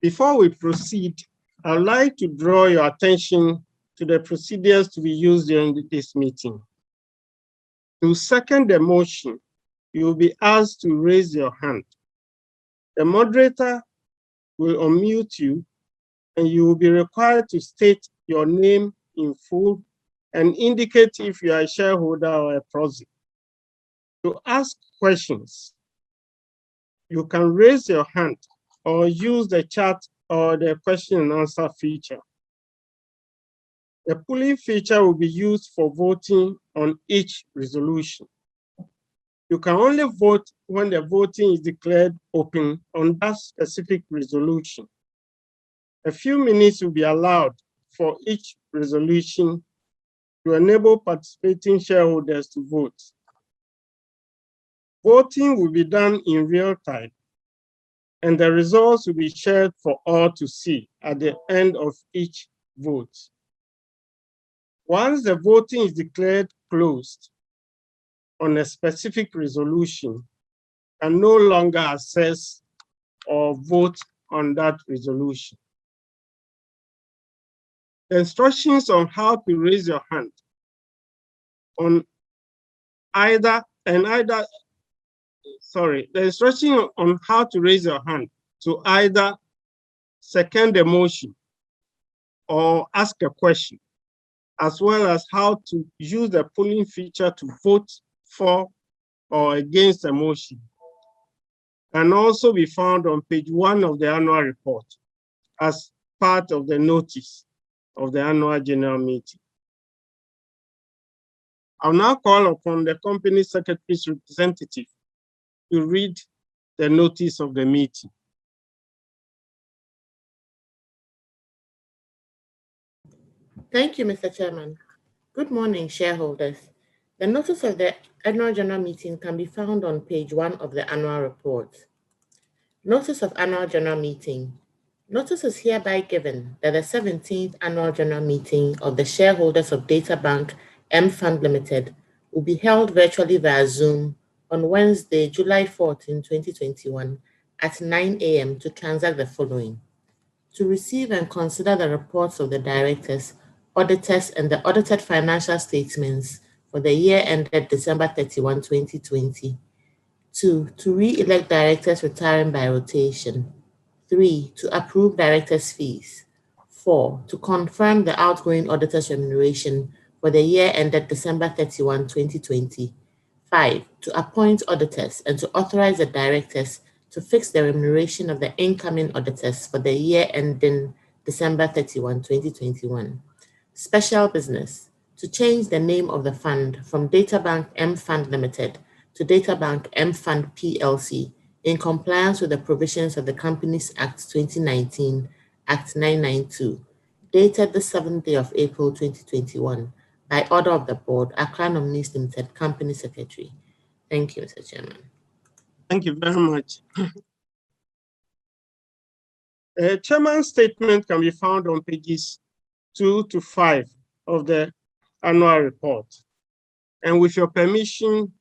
Before we proceed, I would like to draw your attention to the procedures to be used during this meeting. To second the motion, you will be asked to raise your hand. The moderator will unmute you, and you will be required to state your name in full and indicate if you are a shareholder or a proxy. To ask questions, you can raise your hand or use the chat or the question and answer feature. The polling feature will be used for voting on each resolution. You can only vote when the voting is declared open on that specific resolution. A few minutes will be allowed for each resolution to enable participating shareholders to vote. Voting will be done in real time, and the results will be shared for all to see at the end of each vote. Once the voting is declared closed on a specific resolution, you can no longer access or vote on that resolution. The instructions on how to raise your hand the instruction on how to raise your hand to either second the motion or ask a question, as well as how to use the polling feature to vote for or against a motion, can also be found on page 1 of the annual report as part of the notice of the annual general meeting. I'll now call upon the company secretary's representative to read the notice of the meeting. Thank you, Mr. Chairman. Good morning, shareholders. The notice of the annual general meeting can be found on page 1 of the annual report. Notice of annual general meeting. Notice is hereby given that the 17th annual general meeting of the shareholders of DataBank MFund Limited will be held virtually via Zoom on Wednesday, July 14, 2021 at 9 a.m. to transact the following: to receive and consider the reports of the directors, auditors, and the audited financial statements for the year ended December 31, 2020. 2, to re-elect directors retiring by rotation. 3, to approve directors' fees. 4, to confirm the outgoing auditor's remuneration for the year ended December 31, 2020. 5, to appoint auditors and to authorize the directors to fix the remuneration of the incoming auditors for the year ending December 31, 2021. Special business, to change the name of the fund from DataBank MFund Limited to DataBank MFund PLC in compliance with the provisions of the Companies Act 2019, Act 992, dated the 7th day of April 2021, by order of the Board, Accra Nominees Limited, Company Secretary. Thank you, Mr. Chairman. Thank you very much. The chairman's statement can be found on pages 2 to 5 of the annual report. And with your permission,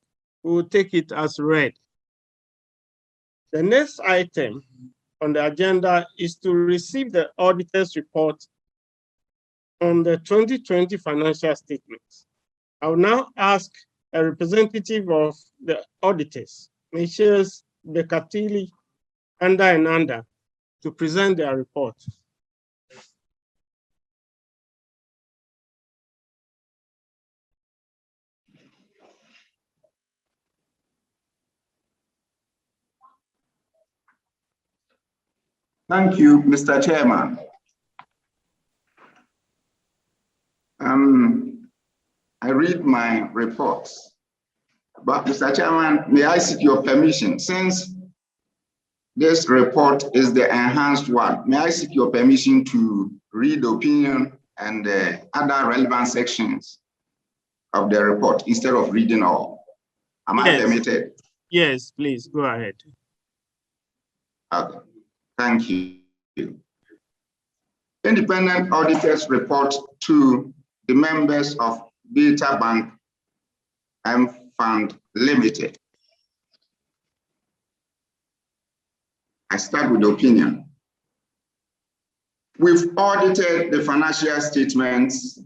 we will take it as read. The next item on the agenda is to receive the auditor's report on the 2020 financial statements. I will now ask a representative of the auditors, Messrs. Bekatili, Anda and Anda, to present their report. Thank you, Mr. Chairman. I read my reports, but Mr. Chairman, may I seek your permission, since this report is the enhanced one, may I seek your permission to read the opinion and the other relevant sections of the report instead of reading all? Am I permitted? Yes, please, go ahead. Okay. Thank you. Independent auditors report to the members of DataBank MFund Limited. I start with the opinion. We've audited the financial statements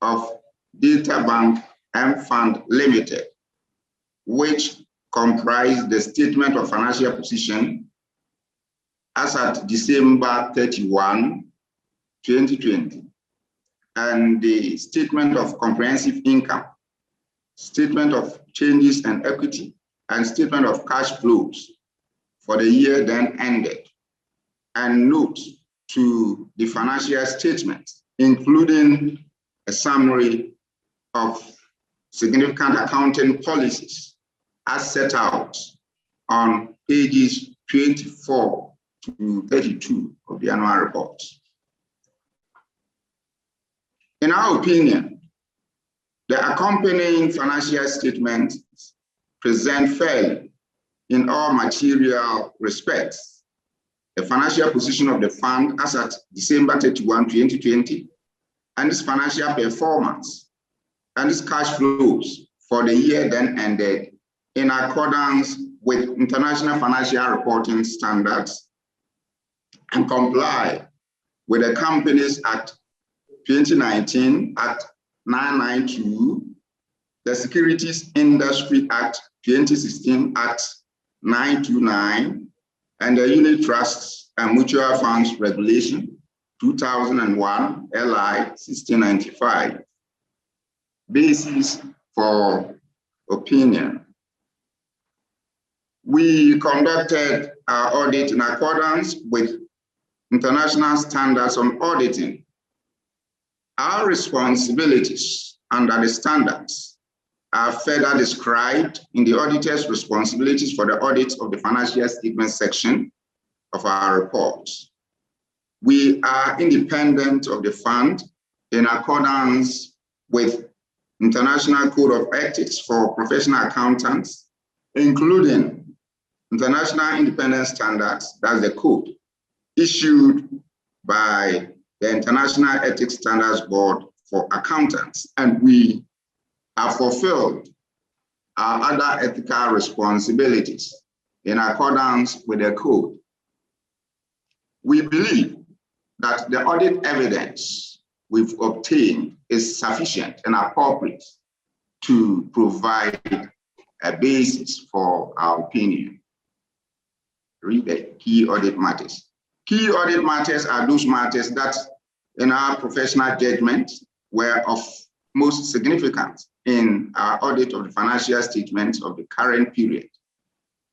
of Databank MFund Limited, which comprise the statement of financial position as at December 31, 2020, and the statement of comprehensive income, statement of changes and equity, and statement of cash flows for the year then ended, and note to the financial statements, including a summary of significant accounting policies as set out on pages 24 to 32 of the annual report. In our opinion, the accompanying financial statements present fairly in all material respects the financial position of the fund as at December 31, 2020, and its financial performance and its cash flows for the year then ended in accordance with international financial reporting standards and comply with the Companies Act 2019, Act 992, the Securities Industry Act 2016, Act 929, and the Unit Trusts and Mutual Funds Regulation 2001, LI 1695. Basis for opinion. We conducted our audit in accordance with international standards on auditing. Our responsibilities under the standards are further described in the auditor's responsibilities for the audit of the financial statement section of our report. We are independent of the fund in accordance with International Code of Ethics for Professional Accountants, including International Independent Standards, that's the code, issued by the International Ethics Standards Board for Accountants, and we have fulfilled our other ethical responsibilities in accordance with the code. We believe that the audit evidence we've obtained is sufficient and appropriate to provide a basis for our opinion. Read the key audit matters. Key audit matters are those matters that, in our professional judgment, were of most significance in our audit of the financial statements of the current period.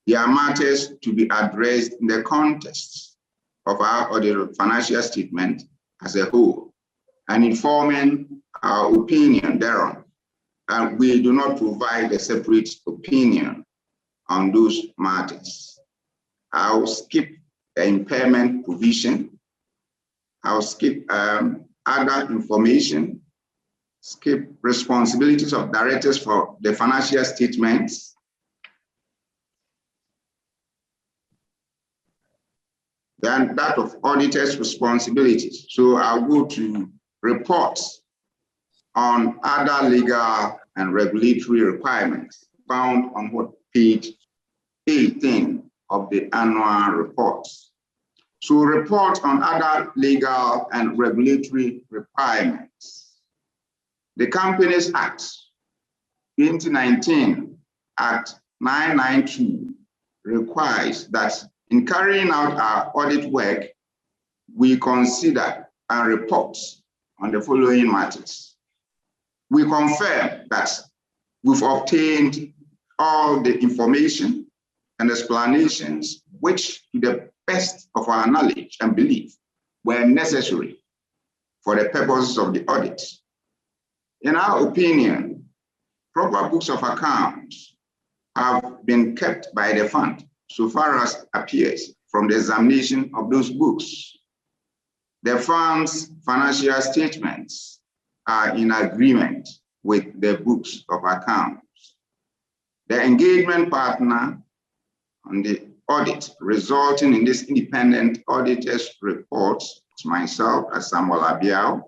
They are matters to be addressed in the context of our audit of financial statement as a whole and informing our opinion thereon. And we do not provide a separate opinion on those matters. I'll skip the impairment provision. I'll skip other information, skip responsibilities of directors for the financial statements. Then that of auditors' responsibilities. So I'll go to reports on other legal and regulatory requirements found on what page 18 of the annual reports. So report on other legal and regulatory requirements. The Companies Act 2019, Act 992, requires that in carrying out our audit work, we consider and report on the following matters. We confirm that we've obtained all the information and explanations which, to the best of our knowledge and belief, were necessary for the purposes of the audit. In our opinion, proper books of accounts have been kept by the fund so far as appears from the examination of those books. The fund's financial statements are in agreement with the books of accounts. The engagement partner on the audit resulting in this independent auditor's report is myself as Samuel Abiao,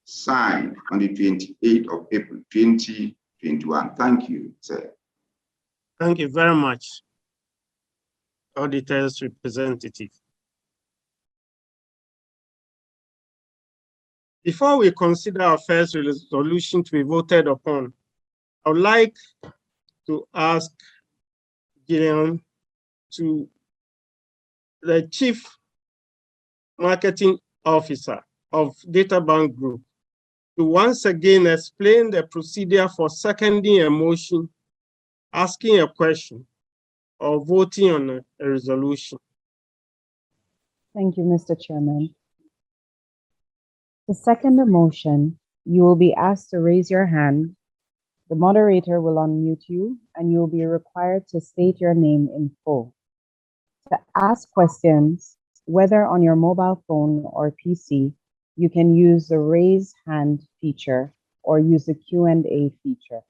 signed on the 28th of April 2021. Thank you, sir. Thank you very much, auditor's representative. Before we consider our first resolution to be voted upon, I would like to ask Gillian, to the Chief Marketing Officer of Databank Group, to once again explain the procedure for seconding a motion, asking a question, or voting on a resolution. Thank you, Mr. Chairman. To second the motion, you will be asked to raise your hand. The moderator will unmute you, and you will be required to state your name in full. To ask questions, whether on your mobile phone or PC, you can use the raise hand feature or use the Q&A feature.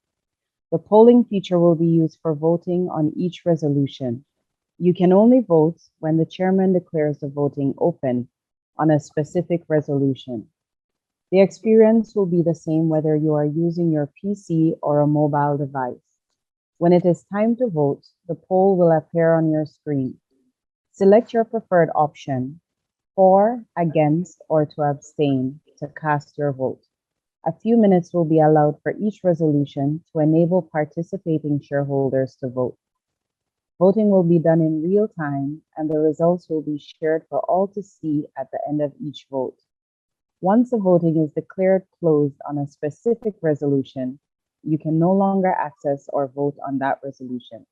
The polling feature will be used for voting on each resolution. You can only vote when the chairman declares the voting open on a specific resolution. The experience will be the same whether you are using your PC or a mobile device. When it is time to vote, the poll will appear on your screen. Select your preferred option, for, against, or to abstain to cast your vote. A few minutes will be allowed for each resolution to enable participating shareholders to vote. Voting will be done in real time, and the results will be shared for all to see at the end of each vote. Once the voting is declared closed on a specific resolution, you can no longer access or vote on that resolution.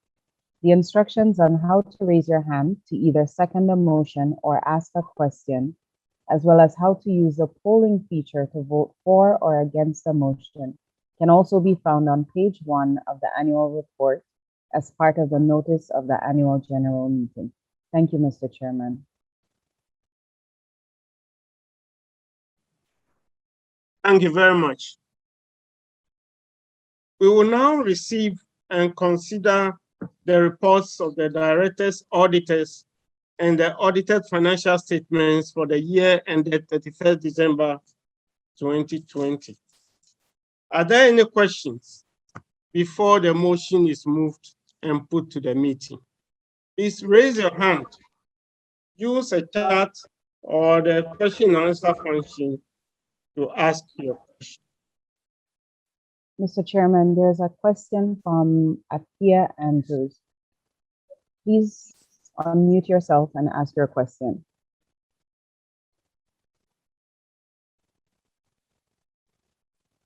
The instructions on how to raise your hand to either second a motion or ask a question, as well as how to use the polling feature to vote for or against a motion, can also be found on page 1 of the annual report as part of the notice of the annual general meeting. Thank you, Mr. Chairman. Thank you very much. We will now receive and consider the reports of the directors, auditors, and the audited financial statements for the year ended 31st December 2020. Are there any questions before the motion is moved and put to the meeting? Please raise your hand, use a chat or the question and answer function to ask your question. Mr. Chairman, there's a question from Akia Andrews. Please unmute yourself and ask your question.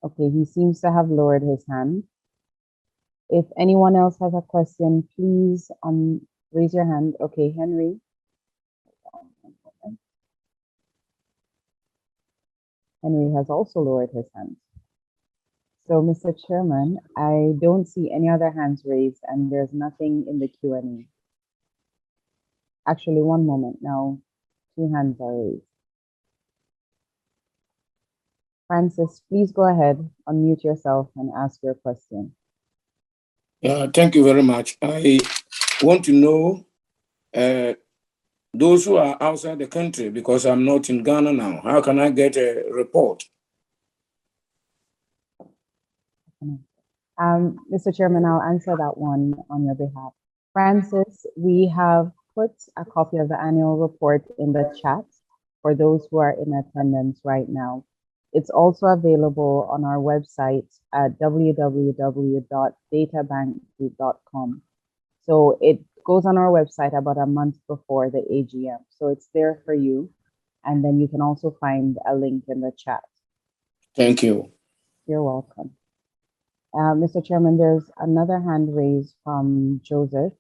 Okay, he seems to have lowered his hand. If anyone else has a question, please raise your hand. Okay, Henry. Henry has also lowered his hand. So, Mr. Chairman, I don't see any other hands raised, and there's nothing in the Q&A. Actually, one moment now, 2 hands are raised. Francis, please go ahead, unmute yourself and ask your question. Thank you very much. I want to know those who are outside the country, because I'm not in Ghana now. How can I get a report? Mr. Chairman, I'll answer that one on your behalf. Francis, we have put a copy of the annual report in the chat for those who are in attendance right now. It's also available on our website at www.databankgroup.com. So it goes on our website about a month before the AGM. So it's there for you. And then you can also find a link in the chat. Thank you. You're welcome. Mr. Chairman, there's another hand raised from Joseph.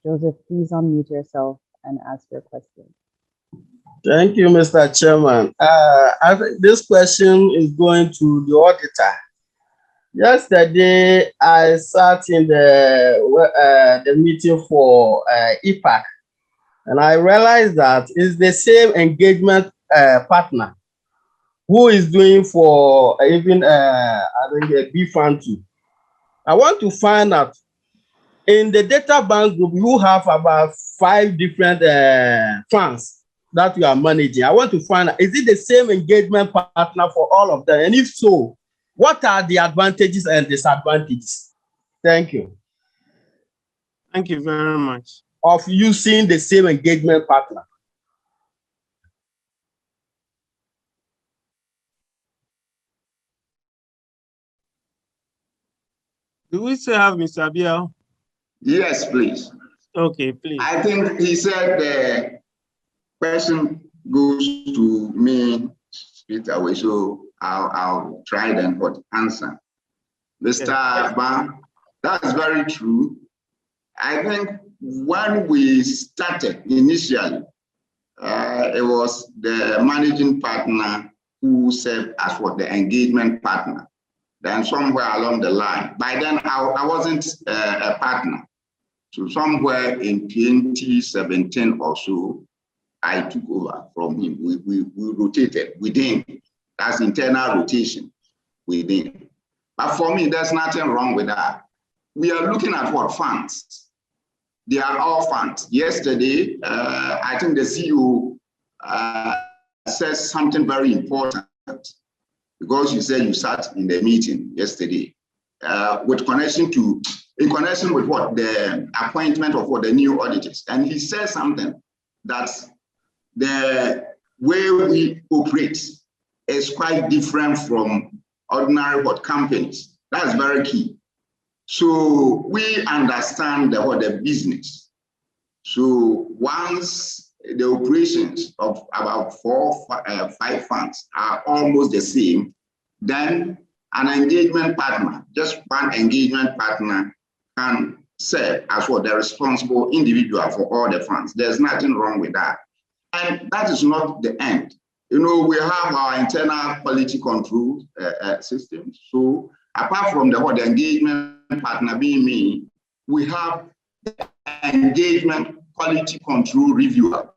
Joseph, please unmute yourself and ask your question. Thank you, Mr. Chairman. I think this question is going to the auditor. Yesterday, I sat in the meeting for EPAC, and I realized that it's the same engagement partner who is doing for even I think a MFund too. I want to find out, in the data bank group, you have about 5 different funds that you are managing. I want to find out, is it the same engagement partner for all of them? And if so, what are the advantages and disadvantages? Thank you. Thank you very much. Of using the same engagement partner. Do we still have Mr. Biel? Yes, please. Okay, please. I think he said the question goes to me straight away, so I'll try then what answer. Mr. Ban, that's very true. I think when we started initially, it was the managing partner who served as what the engagement partner. Then somewhere along the line, by then I wasn't a partner. So somewhere in 2017 or so, I took over from him. We rotated within. That's internal rotation within. But for me, there's nothing wrong with that. We are looking at what funds. They are all funds. Yesterday, I think the CEO says something very important, because you said you sat in the meeting yesterday in connection with what the appointment of what the new auditors. And he says something that the way we operate is quite different from ordinary what companies. That's very key. So we understand the business. So once the operations of about 4 or 5 funds are almost the same, then an engagement partner, just one engagement partner, can serve as what the responsible individual for all the funds. There's nothing wrong with that. And that is not the end. You know, we have our internal quality control system. So apart from the engagement partner being me, we have the engagement quality control reviewer.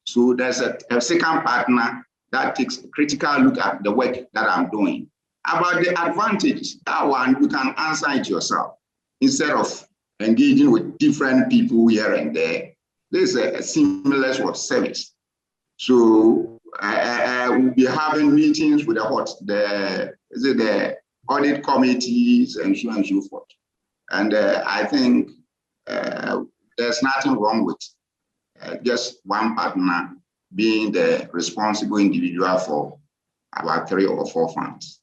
So there's a second partner that takes a critical look at the work that I'm doing. About the advantage, that one, you can answer it yourself. Instead of engaging with different people here and there, there's a seamless service. So we'll be having meetings with the audit committees and so on and so forth. And I think there's nothing wrong with just one partner being the responsible individual for about 3 or 4 funds.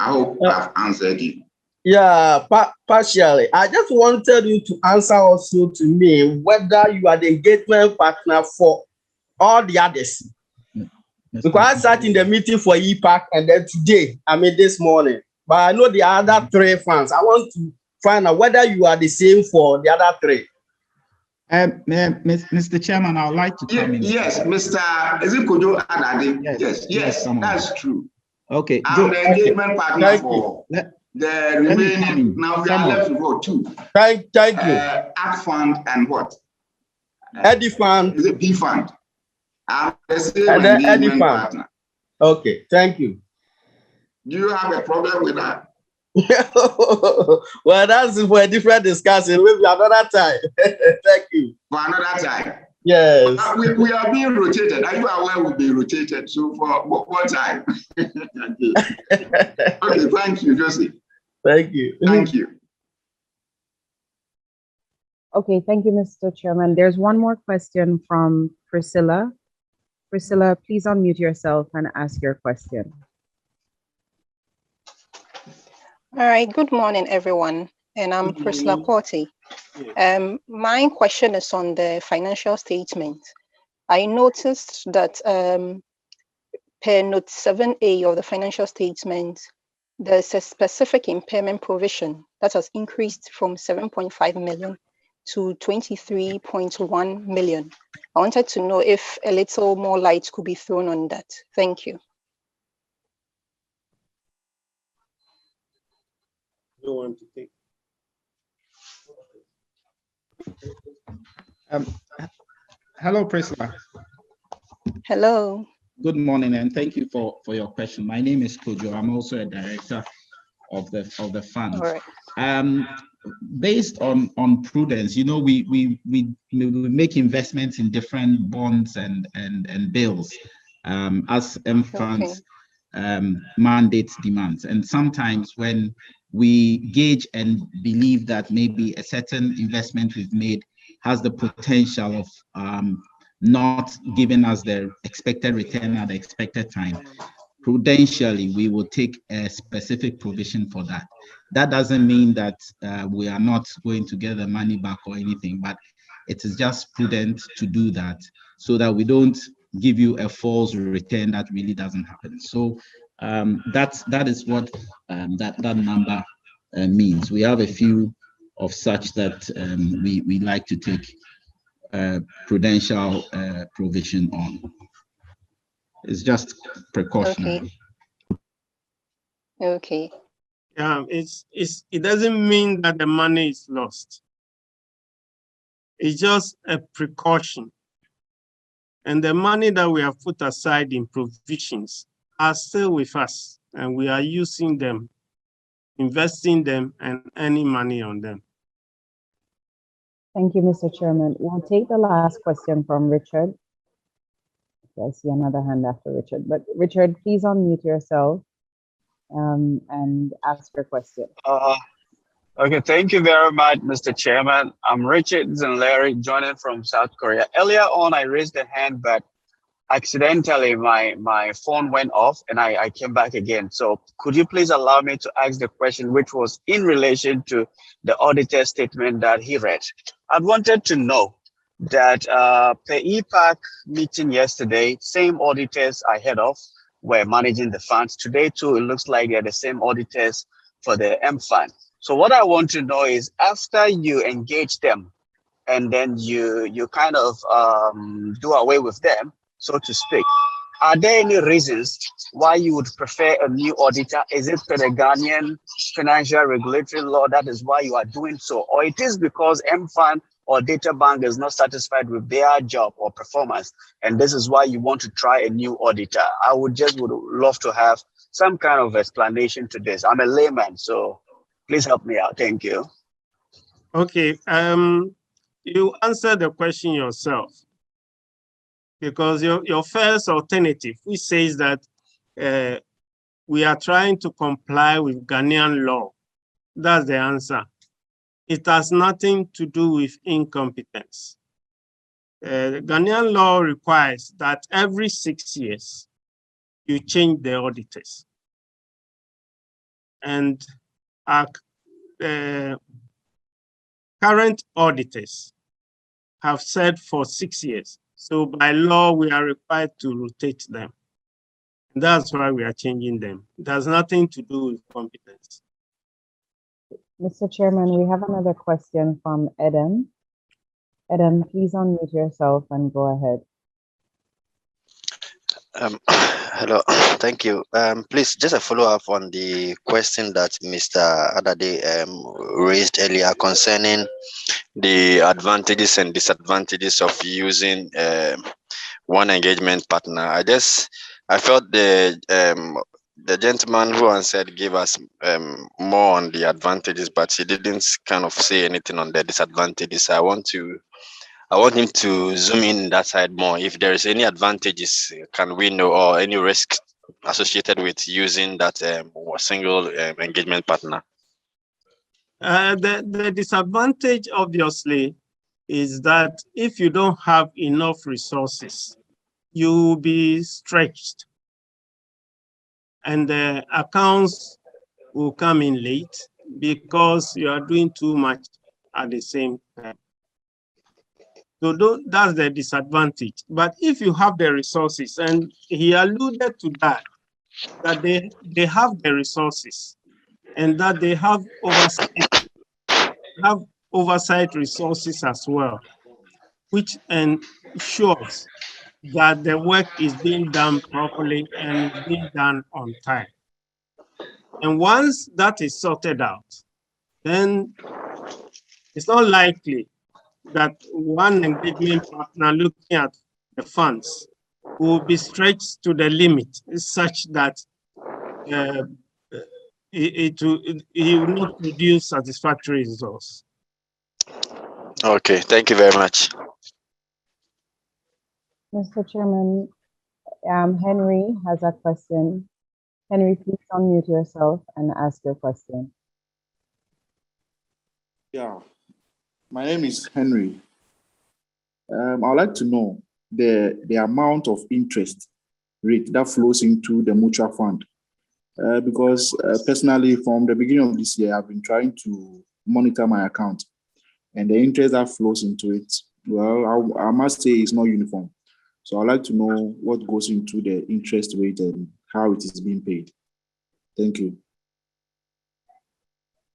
I hope I've answered you. Yeah, partially. I just wanted you to answer also to me whether you are the engagement partner for all the others. Because I sat in the meeting for EPAC and then today, this morning. But I know the other 3 funds. I want to find out whether you are the same for the other 3. Mr. Chairman, I would like to come in. Yes, Mr. Is it Kojo Adade? Yes, that's true. Okay. I'm the engagement partner for the remaining. Now we are left to go 2. Thank you. Act Fund and what? Eddie Fund. Is it B Fund? I'm the same engagement partner. Okay, thank you. Do you have a problem with that? Well, that's for a different discussion. Maybe another time. Thank you. For another time. Yes. We are being rotated. Are you aware we'll be rotated? So for what time? Okay, thank you, Josie. Thank you. Thank you. Okay, thank you, Mr. Chairman. There's one more question from Priscilla. Priscilla, please unmute yourself and ask your question. All right, good morning, everyone. And I'm Priscilla Porty. My question is on the financial statement. I noticed that per note 7A of the financial statement, there's a specific impairment provision that has increased from 7.5 million to 23.1 million. I wanted to know if a little more light could be thrown on that. Thank you. You want to take? Hello, Priscilla. Hello. Good morning, and thank you for your question. My name is Kojo. I'm also a director of the fund. All right. Based on prudence, you know, we make investments in different bonds and bills as MFund's mandates demands. And sometimes when we gauge and believe that maybe a certain investment we've made has the potential of not giving us the expected return at the expected time, prudentially, we will take a specific provision for that. That doesn't mean that we are not going to get the money back or anything, but it is just prudent to do that so that we don't give you a false return that really doesn't happen. So that is what that number means. We have a few of such that we like to take prudential provision on. It's just precautionary. Okay. It doesn't mean that the money is lost. It's just a precaution. And the money that we have put aside in provisions are still with us, and we are using them, investing them, and earning money on them. Thank you, Mr. Chairman. We'll take the last question from Richard. I see another hand after Richard, but Richard, please unmute yourself and ask your question. Okay, thank you very much, Mr. Chairman. I'm Richard Zenleri, joining from South Korea. Earlier on, I raised a hand, but accidentally my phone went off and I came back again. So could you please allow me to ask the question, which was in relation to the auditor statement that he read? I wanted to know that per EPAC meeting yesterday, same auditors I heard of were managing the funds. Today too, it looks like they're the same auditors for the MFund. So what I want to know is, after you engage them and then you kind of do away with them, so to speak, are there any reasons why you would prefer a new auditor? Is it for the Ghanaian financial regulatory law that is why you are doing so? Or it is because MFund or Data Bank is not satisfied with their job or performance, and this is why you want to try a new auditor? I would love to have some kind of explanation to this. I'm a layman, so please help me out. Thank you. Okay, you answer the question yourself, because your first alternative, which says that we are trying to comply with Ghanaian law, that's the answer. It has nothing to do with incompetence. The Ghanaian law requires that every 6 years, you change the auditors. And our current auditors have said for 6 years. So by law, we are required to rotate them. And that's why we are changing them. It has nothing to do with competence. Mr. Chairman, we have another question from Adam. Adam, please unmute yourself and go ahead. Hello, thank you. Please, just a follow-up on the question that Mr. Adade raised earlier concerning the advantages and disadvantages of using one engagement partner. I felt the gentleman who answered gave us more on the advantages, but he didn't kind of say anything on the disadvantages. I want him to zoom in that side more. If there is any advantages, can we know, or any risk associated with using that single engagement partner? The disadvantage, obviously, is that if you don't have enough resources, you will be stretched, and the accounts will come in late because you are doing too much at the same time. So that's the disadvantage. But if you have the resources, and he alluded to that they have the resources and that they have oversight resources as well, which ensures that the work is being done properly and is being done on time. And once that is sorted out, then it's not likely that one engagement partner looking at the funds will be stretched to the limit such that he will not produce satisfactory results. Okay, thank you very much. Mr. Chairman, Henry has a question. Henry, please unmute yourself and ask your question. Yeah, my name is Henry. I'd like to know the amount of interest rate that flows into the mutual fund. Because personally, from the beginning of this year, I've been trying to monitor my account, and the interest that flows into it, well, I must say it's not uniform. So I'd like to know what goes into the interest rate and how it is being paid. Thank you.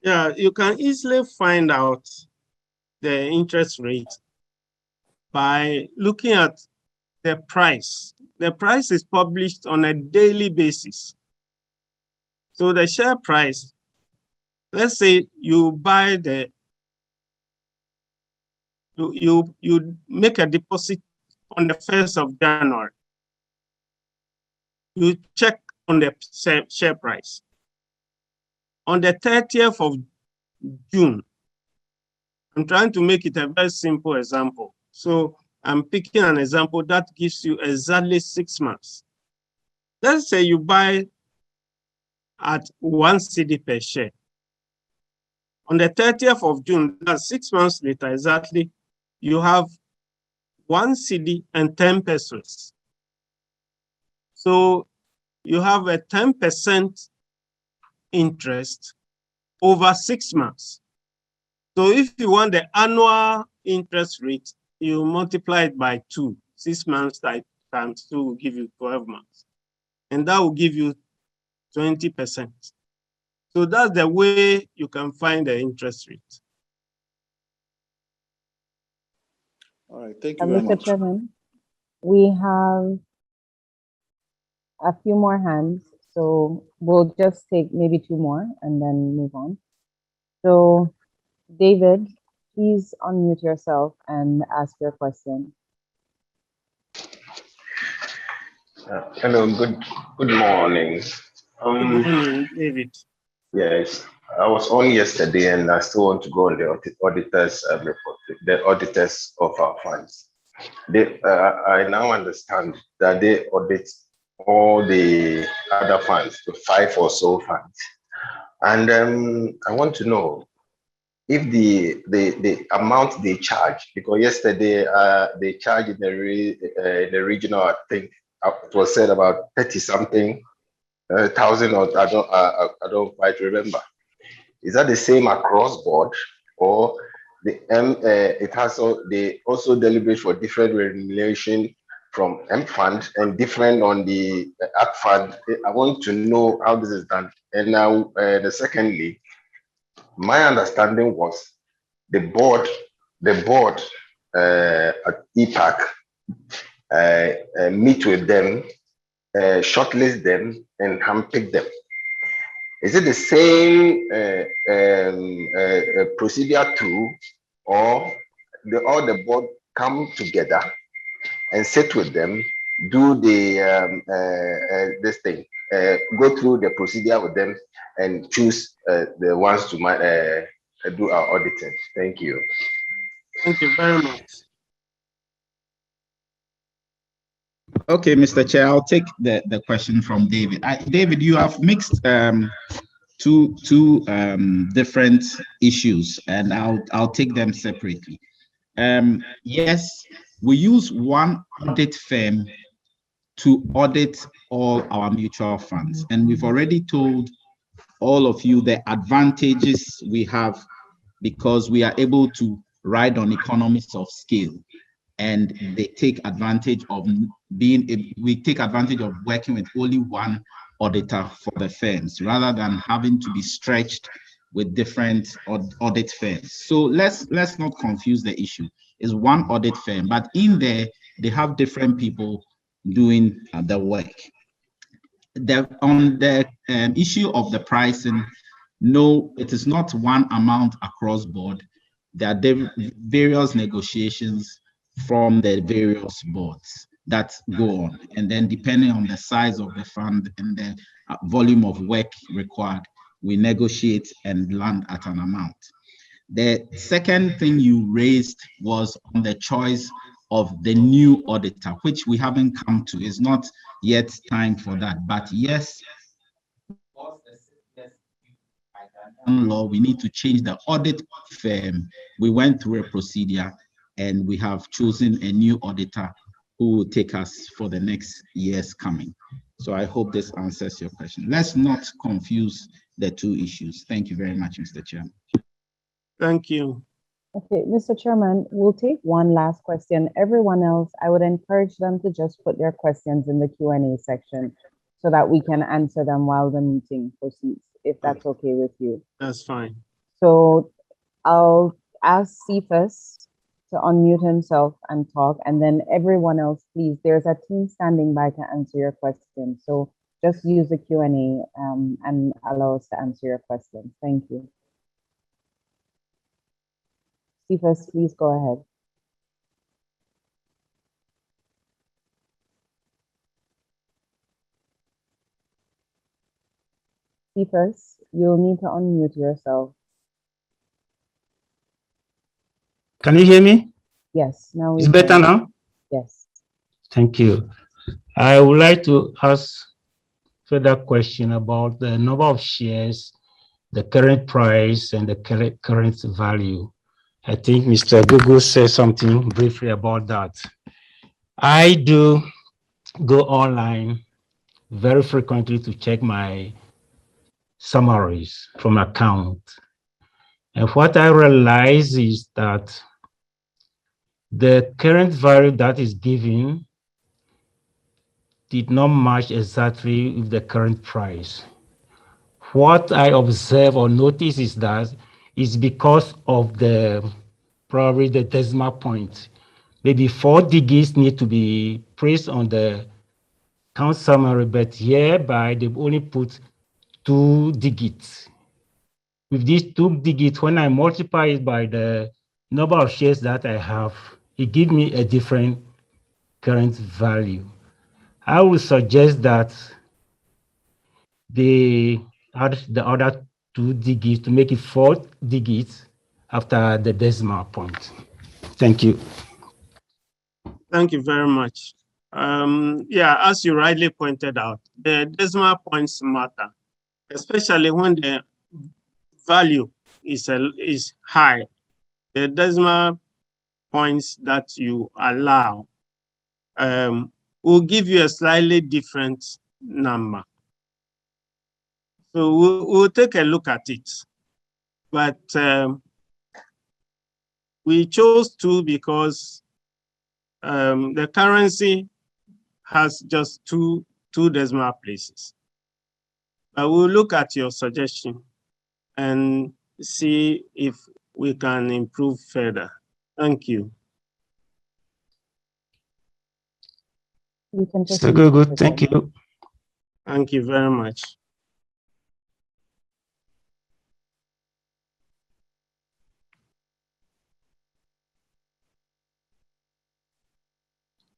Yeah, you can easily find out the interest rate by looking at the price. The price is published on a daily basis. So the share price, let's say you buy you make a deposit on the 1st of January. You check on the share price. On the 30th of June, I'm trying to make it a very simple example. So I'm picking an example that gives you exactly 6 months. Let's say you buy at 1 cedi per share. On the 30th of June, that's 6 months later exactly, you have 1 cedi and 10 pesos. So you have a 10% interest over 6 months. So if you want the annual interest rate, you multiply it by 2. 6 months times 2 will give you 12 months. And that will give you 20%. So that's the way you can find the interest rate. All right, thank you very much. Mr. Chairman, we have a few more hands, so we'll just take maybe 2 more and then move on. So, David, please unmute yourself and ask your question. Hello, good morning. Good morning, David. Yes, I was on yesterday and I still want to go on the auditors report, the auditors of our funds. I now understand that they audit all the other funds, the 5 or so funds. And I want to know if the amount they charge, because yesterday they charged in the regional, I think it was said about 30 something thousand, or I don't quite remember. Is that the same across board, or they also deliberate for different remuneration from MFund and different on the Act Fund? I want to know how this is done. And now, secondly, my understanding was the board at EPAC meet with them, shortlist them, and handpick them. Is it the same procedure too, or all the board come together and sit with them, do the this thing, go through the procedure with them, and choose the ones to do our auditing? Thank you. Thank you very much. Okay, Mr. Chair, I'll take the question from David. David, you have mixed two different issues, and I'll take them separately. Yes, we use one audit firm to audit all our mutual funds, and we've already told all of you the advantages we have because we are able to ride on economies of scale, and they take advantage of we take advantage of working with only one auditor for the firms rather than having to be stretched with different audit firms. So let's not confuse the issue. It's one audit firm, but in there they have different people doing the work. On the issue of the pricing, no, it is not one amount across board. There are various negotiations from the various boards that go on, and then depending on the size of the fund and the volume of work required, we negotiate and land at an amount. The second thing you raised was on the choice of the new auditor, which we haven't come to. It's not yet time for that, but yes, law, we need to change the audit firm. We went through a procedure and we have chosen a new auditor who will take us for the next years coming. So I hope this answers your question. Let's not confuse the two issues. Thank you very much, Mr. Chairman. Thank you. Okay, Mr. Chairman, we'll take one last question. Everyone else, I would encourage them to just put their questions in the Q&A section so that we can answer them while the meeting proceeds, if that's okay with you. That's fine. So I'll ask Cephas to unmute himself and talk, and then everyone else, please, there's a team standing by to answer your questions. So just use the Q&A and allow us to answer your questions. Thank you. Cephas, please go ahead. Cephas, you'll need to unmute yourself. Can you hear me? Yes, now we It's better can. now? Yes. Thank you. I would like to ask further question about the number of shares, the current price, and the current value. I think Mr. Gogo said something briefly about that. I do go online very frequently to check my summaries from account. And what I realize is that the current value that is given did not match exactly with the current price. What I observe or notice is that it's because of probably the decimal point. Maybe 4 digits need to be placed on the count summary, but hereby they only put 2 digits. With these 2 digits, when I multiply it by the number of shares that I have, it gives me a different current value. I would suggest that they add the other 2 digits to make it 4 digits after the decimal point. Thank you. Thank you very much. Yeah, as you rightly pointed out, the decimal points matter, especially when the value is high. The decimal points that you allow will give you a slightly different number. So we'll take a look at it. But we chose 2 because the currency has just two decimal places. But we'll look at your suggestion and see if we can improve further. Thank you. We can Mr. Gogo, thank you. Thank you very much.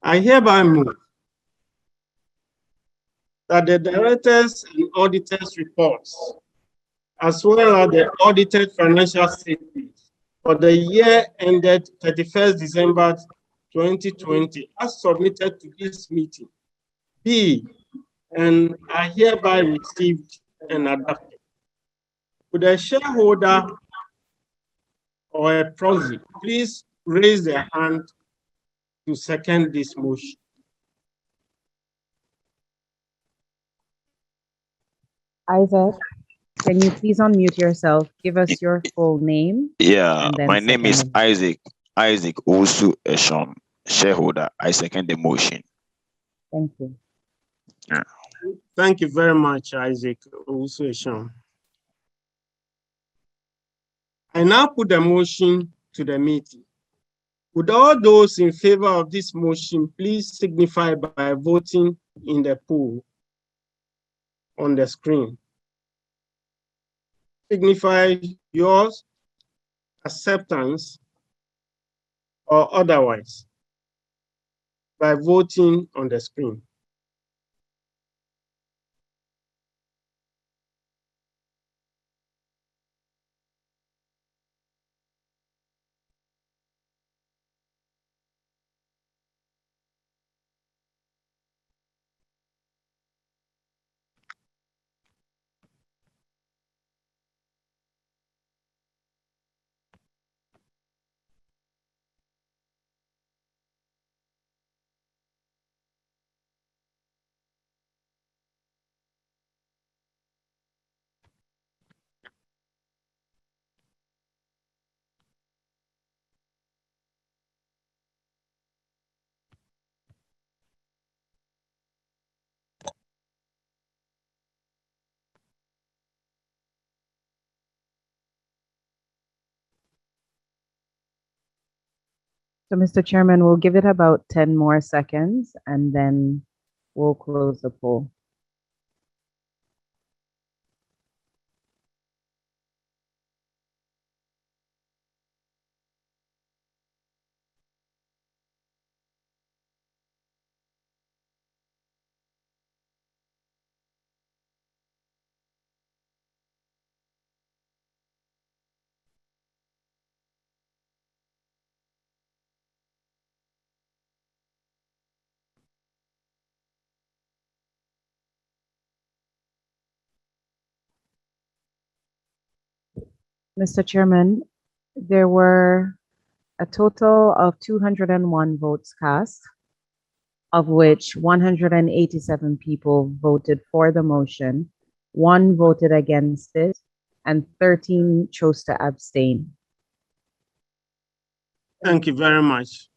I hereby move that the directors and auditors' reports, as well as the audited financial statements for the year ended 31st December 2020, as submitted to this meeting, be and are hereby received and adopted. Would a shareholder or a proxy please raise their hand to second this motion? Isaac, can you please unmute yourself? Give us your full name. Yeah, and then my name is second. Isaac Osu Eshon, shareholder. I second the motion. Thank you. Yeah. Thank you very much, Isaac Osu Eshon. I now put the motion to the meeting. Would all those in favor of this motion please signify by voting in the poll on the screen? Signify yours, acceptance, or otherwise by voting on the screen. So, Mr. Chairman, we'll give it about 10 more seconds and then we'll close the poll. Mr. Chairman, there were a total of 201 votes cast, of which 187 people voted for the motion, 1 voted against it, and 13 chose to abstain. Thank you very much.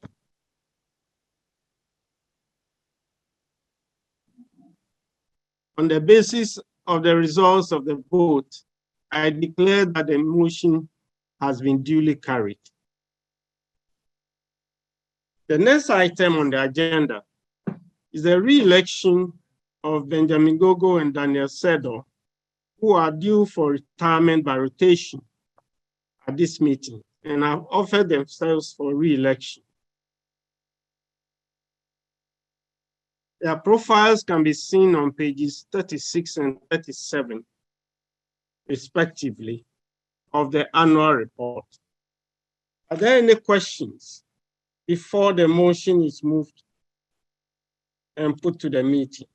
On the basis of the results of the vote, I declare that the motion has been duly carried. The next item on the agenda is the re-election of Benjamin Gogo and Daniel Sedo, who are due for retirement by rotation at this meeting and have offered themselves for re-election. Their profiles can be seen on pages 36 and 37, respectively, of the annual report. Are there any questions before the motion is moved and put to the meeting?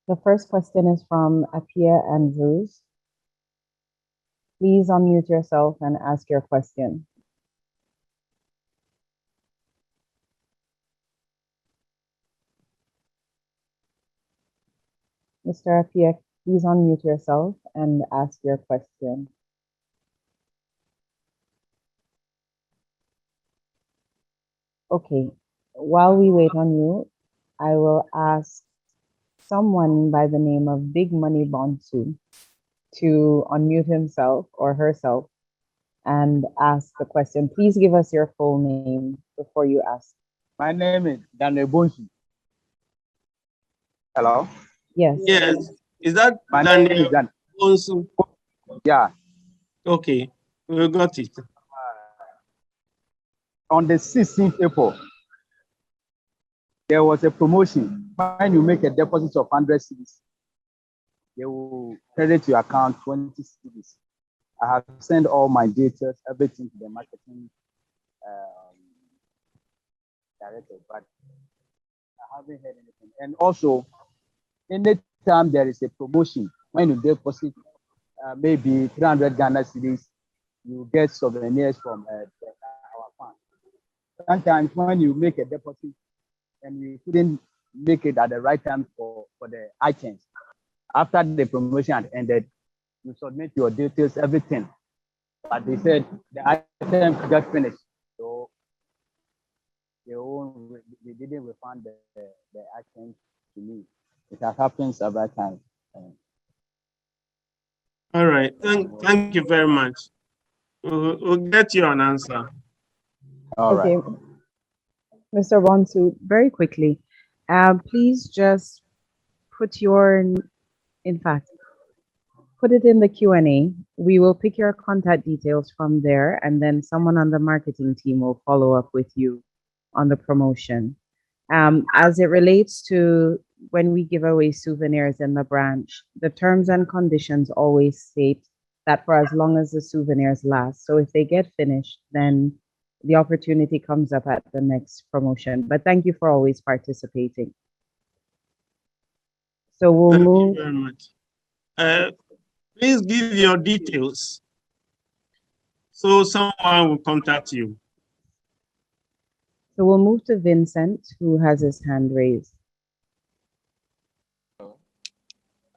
The first question is from Apia Andrews. Please unmute yourself and ask your question. Mr. Apia, please unmute yourself and ask your question. Okay, while we wait on you, I will ask someone by the name of Big Money Bonsu to unmute himself or herself and ask the question. Please give us your full name before you ask. My name is Daniel Bonsu. Hello? Yes. Yes. Is that My name Daniel is Dan. Bonsu? Yeah. Okay, we got it. On the 16th April, there was a promotion. When you make a deposit of 100 cedis, they will credit your account 20 cedis. I have sent all my details, everything to the marketing director, but I haven't heard anything. And also, anytime there is a promotion, when you deposit maybe 300 Ghana cedis, you get souvenirs from our fund. Sometimes when you make a deposit and you couldn't make it at the right time for the items, after the promotion had ended, you submit your details, everything. But they said the items got finished. So they didn't refund the items to me. It has happened several times. All right, thank you very much. We'll get you an answer. All right. Okay. Mr. Bonsu, very quickly, please just put put it in the Q&A. We will pick your contact details from there, and then someone on the marketing team will follow up with you on the promotion. As it relates to when we give away souvenirs in the branch, the terms and conditions always state that for as long as the souvenirs last. So if they get finished, then the opportunity comes up at the next promotion. But thank you for always participating. So we'll move. Thank you very much. Please give your details so someone will contact you. So we'll move to Vincent, who has his hand raised.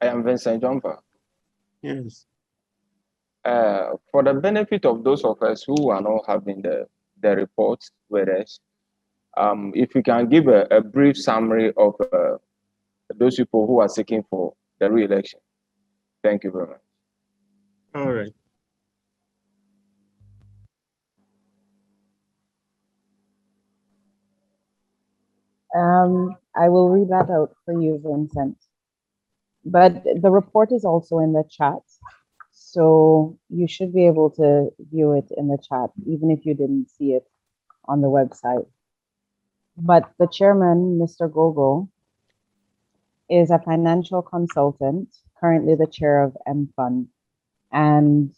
I am Vincent Jumper. Yes. For the benefit of those of us who are not having the report with us, if you can give a brief summary of those people who are seeking for the re-election. Thank you very much. All right. I will read that out for you, Vincent. But the report is also in the chat, so you should be able to view it in the chat, even if you didn't see it on the website. But the chairman, Mr. Gogo, is a financial consultant, currently the chair of MFund, and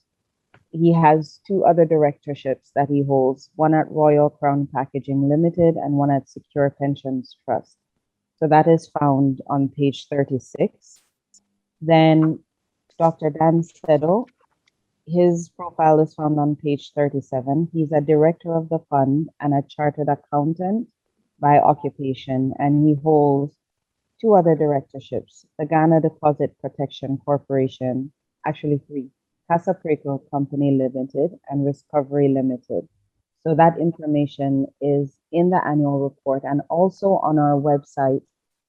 he has 2 other directorships that he holds, one at Royal Crown Packaging Limited and one at Secure Pensions Trust. So that is found on page 36. Then Dr. Dan Settle, his profile is found on page 37. He's a director of the fund and a chartered accountant by occupation, and he holds 2 other directorships, the Ghana Deposit Protection Corporation, actually 3, Casa Preco Company Limited and Discovery Limited. So that information is in the annual report, and also on our website,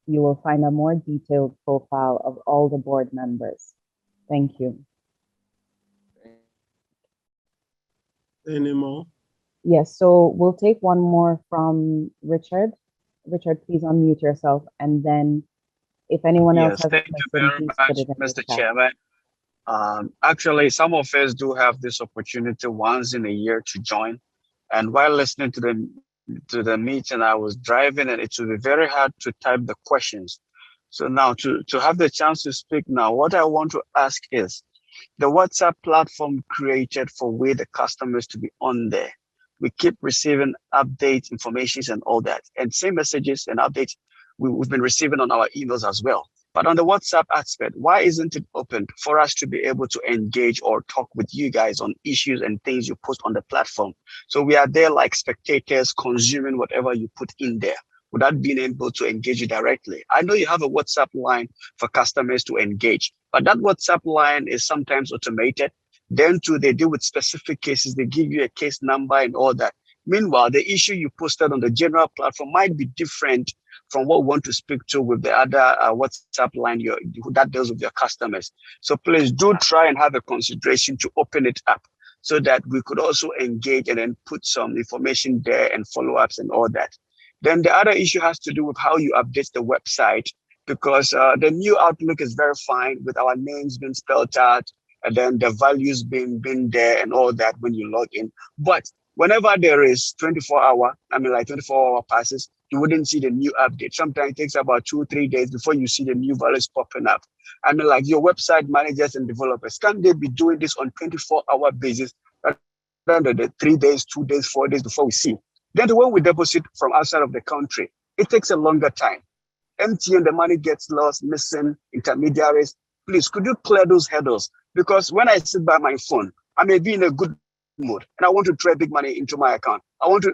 you will find a more detailed profile of all the board members. Thank you. Any more? Yes, so we'll take one more from Richard. Richard, please unmute yourself, and then if anyone else Yes, has a thank you question, very please much, put it in the Mr. chat. Chairman. Actually, some of us do have this opportunity once in a year to join. And while listening to the meeting, I was driving, and it will be very hard to type the questions. So now to have the chance to speak now, what I want to ask is, the WhatsApp platform created for we the customers to be on there. We keep receiving updates, informations, and all that, and same messages and updates we've been receiving on our emails as well. But on the WhatsApp aspect, why isn't it open for us to be able to engage or talk with you guys on issues and things you post on the platform? So we are there like spectators consuming whatever you put in there without being able to engage you directly. I know you have a WhatsApp line for customers to engage, but that WhatsApp line is sometimes automated. Then too, they deal with specific cases. They give you a case number and all that. Meanwhile, the issue you posted on the general platform might be different from what we want to speak to with the other WhatsApp line that deals with your customers. So please do try and have a consideration to open it up so that we could also engage and then put some information there and follow-ups and all that. Then the other issue has to do with how you update the website, because the new Outlook is very fine with our names being spelled out and then the values being there and all that when you log in. But whenever there is 24-hour passes, you wouldn't see the new update. Sometimes it takes about 2-3 days before you see the new values popping up. Your website managers and developers, can they be doing this on 24-hour basis rather than the 3 days, 2 days, 4 days before we see? Then the one we deposit from outside of the country, it takes a longer time. MTN, the money gets lost, missing, intermediaries. Please, could you clear those hurdles? Because when I sit by my phone, I may be in a good mood and I want to trade big money into my account.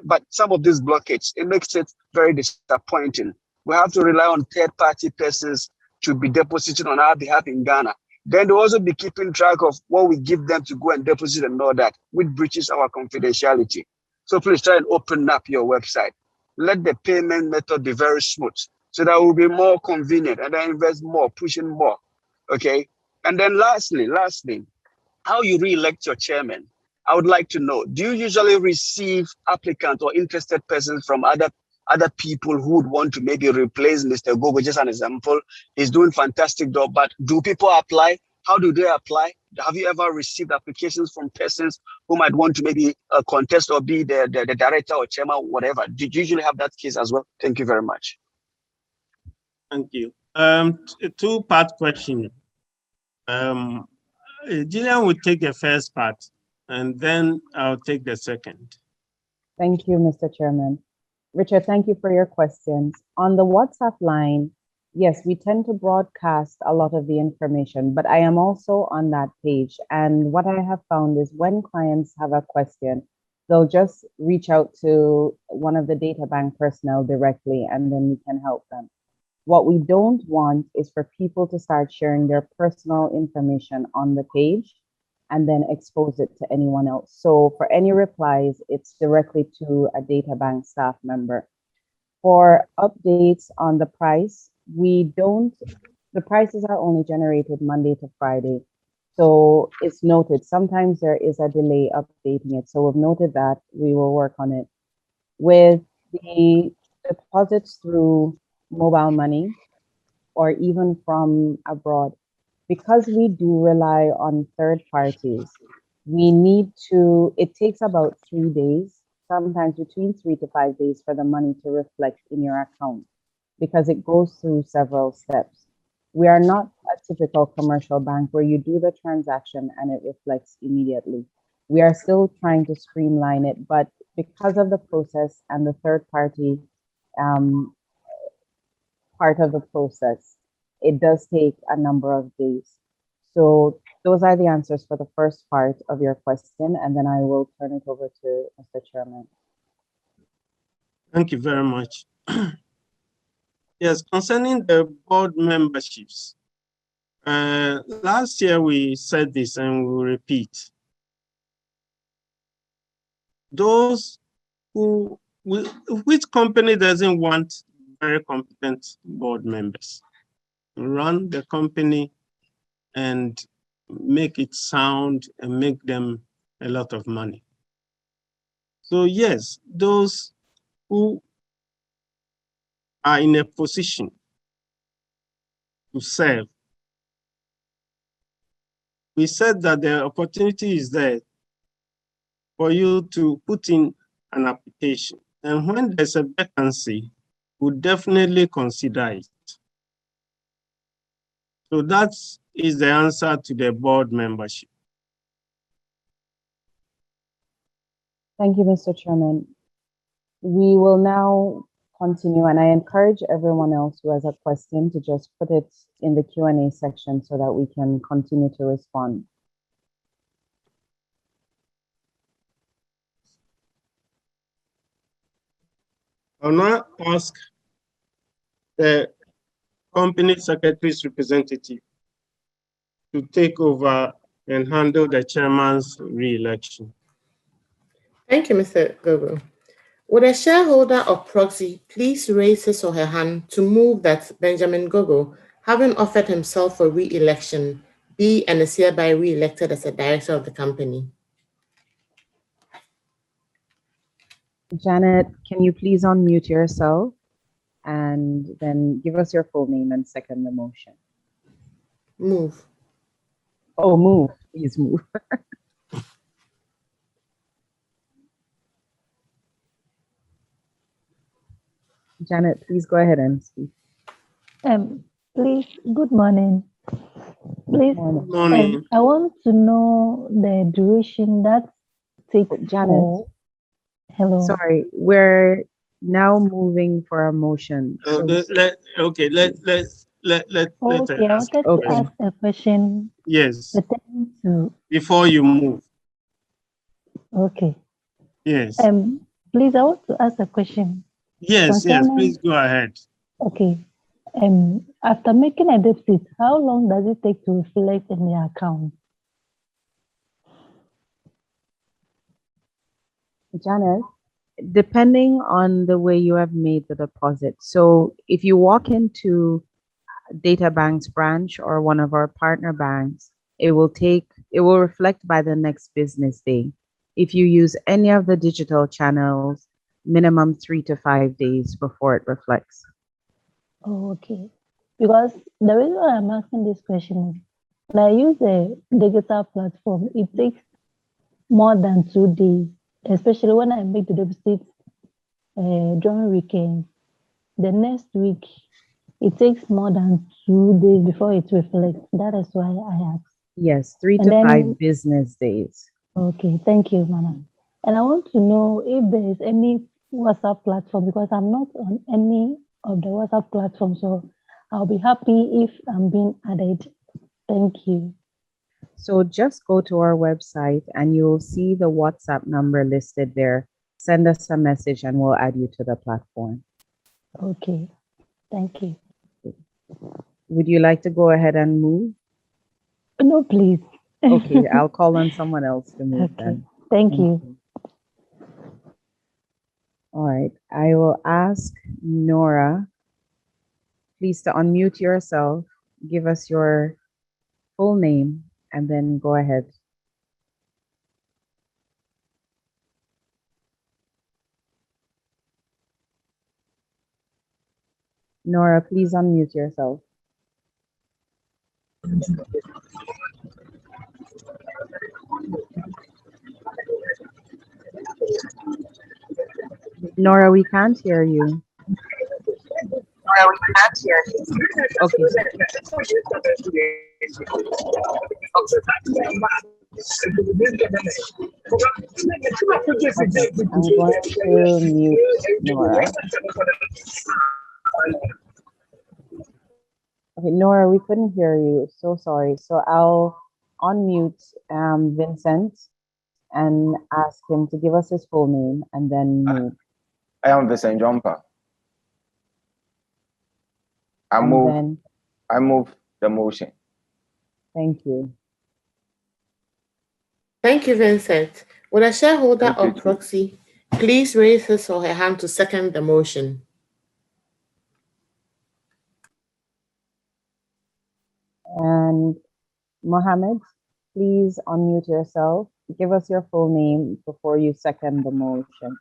But some of these blockades, it makes it very disappointing. We have to rely on third-party persons to be depositing on our behalf in Ghana. Then they'll also be keeping track of what we give them to go and deposit and all that, which breaches our confidentiality. So please try and open up your website. Let the payment method be very smooth so that will be more convenient, and then invest more, pushing more. Okay. And then lastly, how you re-elect your chairman. I would like to know, do you usually receive applicants or interested persons from other people who would want to maybe replace Mr. Gogo? Just an example, he's doing fantastic job, but do people apply? How do they apply? Have you ever received applications from persons who might want to maybe contest or be the director or chairman, whatever? Did you usually have that case as well? Thank you very much. Thank you. A two-part question. Gillian will take the first part, and then I'll take the second. Thank you, Mr. Chairman. Richard, thank you for your questions. On the WhatsApp line, yes, we tend to broadcast a lot of the information, but I am also on that page. And what I have found is when clients have a question, they'll just reach out to one of the data bank personnel directly, and then we can help them. What we don't want is for people to start sharing their personal information on the page and then expose it to anyone else. So for any replies, it's directly to a data bank staff member. For updates on the price, the prices are only generated Monday to Friday. So it's noted, sometimes there is a delay updating it. So we've noted that, we will work on it. With the deposits through mobile money or even from abroad, because we do rely on third parties, it takes about 3 days, sometimes between 3 to 5 days for the money to reflect in your account because it goes through several steps. We are not a typical commercial bank where you do the transaction and it reflects immediately. We are still trying to streamline it, but because of the process and the third party part of the process, it does take a number of days. So those are the answers for the first part of your question, and then I will turn it over to Mr. Chairman. Thank you very much. Yes, concerning the board memberships, last year we said this and we'll repeat. Those which company doesn't want very competent board members? Run the company and make it sound and make them a lot of money. So yes, those who are in a position to serve, we said that the opportunity is there for you to put in an application. And when there's a vacancy, we'll definitely consider it. So that is the answer to the board membership. Thank you, Mr. Chairman. We will now continue, and I encourage everyone else who has a question to just put it in the Q&A section so that we can continue to respond. I'll now ask the company secretary's representative to take over and handle the chairman's re-election. Thank you, Mr. Gogo. Would a shareholder or proxy please raise his or her hand to move that Benjamin Gogo, having offered himself for re-election, be and is hereby re-elected as a director of the company? Janet, can you please unmute yourself and then give us your full name and second the motion? Move. Oh, move. Please move. Janet, please go ahead and speak. Please, good morning. Please, Good morning. I want to know the duration that takes. Janet. Hello. Sorry, we're now moving for a motion. Let's Okay, I wanted to ask a question. Yes. Pertaining to. Before you move. Okay. Yes. Please, I want to ask a question. Yes, please go ahead. Okay. After making a deposit, how long does it take to reflect in the account? Janet, depending on the way you have made the deposit. So if you walk into Data Bank's branch or one of our partner banks, it will reflect by the next business day. If you use any of the digital channels, minimum 3 to 5 days before it reflects. Oh, okay. Because the reason why I'm asking this question is when I use a digital platform, it takes more than 2 days, especially when I make the deposit during weekends. The next week, it takes more than 2 days before it reflects. That is why I asked. Yes, 3 to 5 business days. Okay, thank you, madam. And I want to know if there is any WhatsApp platform, because I'm not on any of the WhatsApp platform, so I'll be happy if I'm being added. Thank you. So just go to our website and you'll see the WhatsApp number listed there. Send us a message and we'll add you to the platform. Okay, thank you. Would you like to go ahead and move? No, please. Okay, I'll call on someone else to move then. Thank you. All right, I will ask Nora, please to unmute yourself, give us your full name, and then go ahead. Nora, please unmute yourself. Nora, we can't hear you. Okay. Okay, I'm going to mute Nora. Okay, Nora, we couldn't hear you. So sorry. So I'll unmute Vincent and ask him to give us his full name and then move. I am Vincent Jumper. I move the motion. Thank you. Thank you, Vincent. Would a shareholder or proxy please raise his or her hand to second the motion? And Mohammed, please unmute yourself. Give us your full name before you second the motion.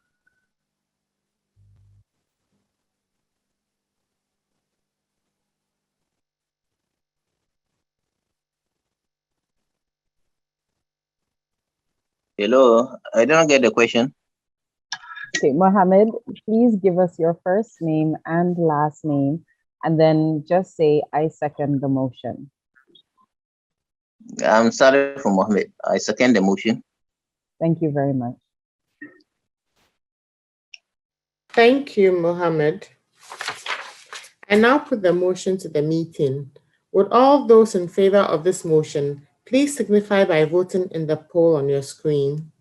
Hello, I don't get the question. Okay, Mohammed, please give us your first name and last name, and then just say, I second the motion. I'm sorry for Mohammed. I second the motion. Thank you very much. Thank you, Mohammed. I now put the motion to the meeting. Would all those in favor of this motion please signify by voting in the poll on your screen?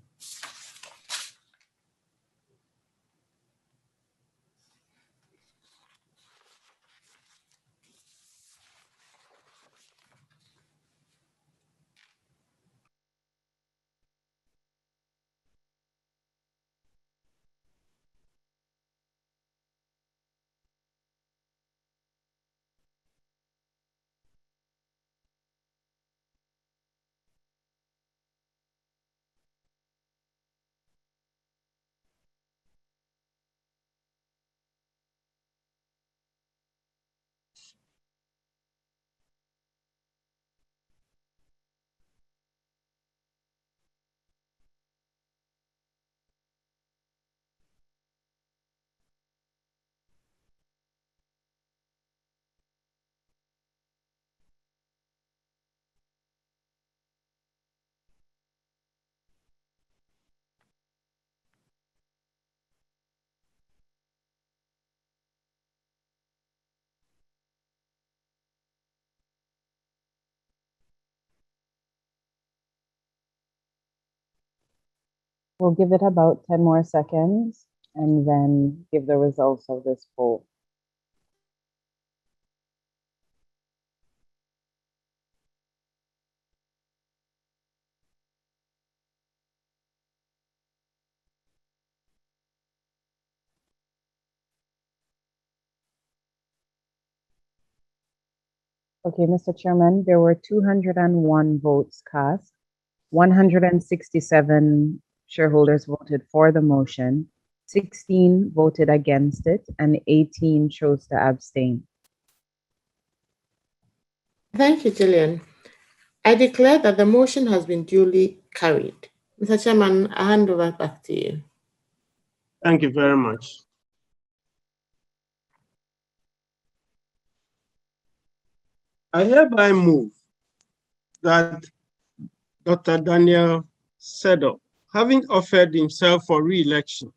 We'll give it about 10 more seconds and then give the results of this poll. Okay, Mr. Chairman, there were 201 votes cast. 167 shareholders voted for the motion, 16 voted against it, and 18 chose to abstain. Thank you, Gillian. I declare that the motion has been duly carried. Mr. Chairman, I hand over back to you. Thank you very much. I hereby move that Dr. Daniel Sedo, having offered himself for re-election,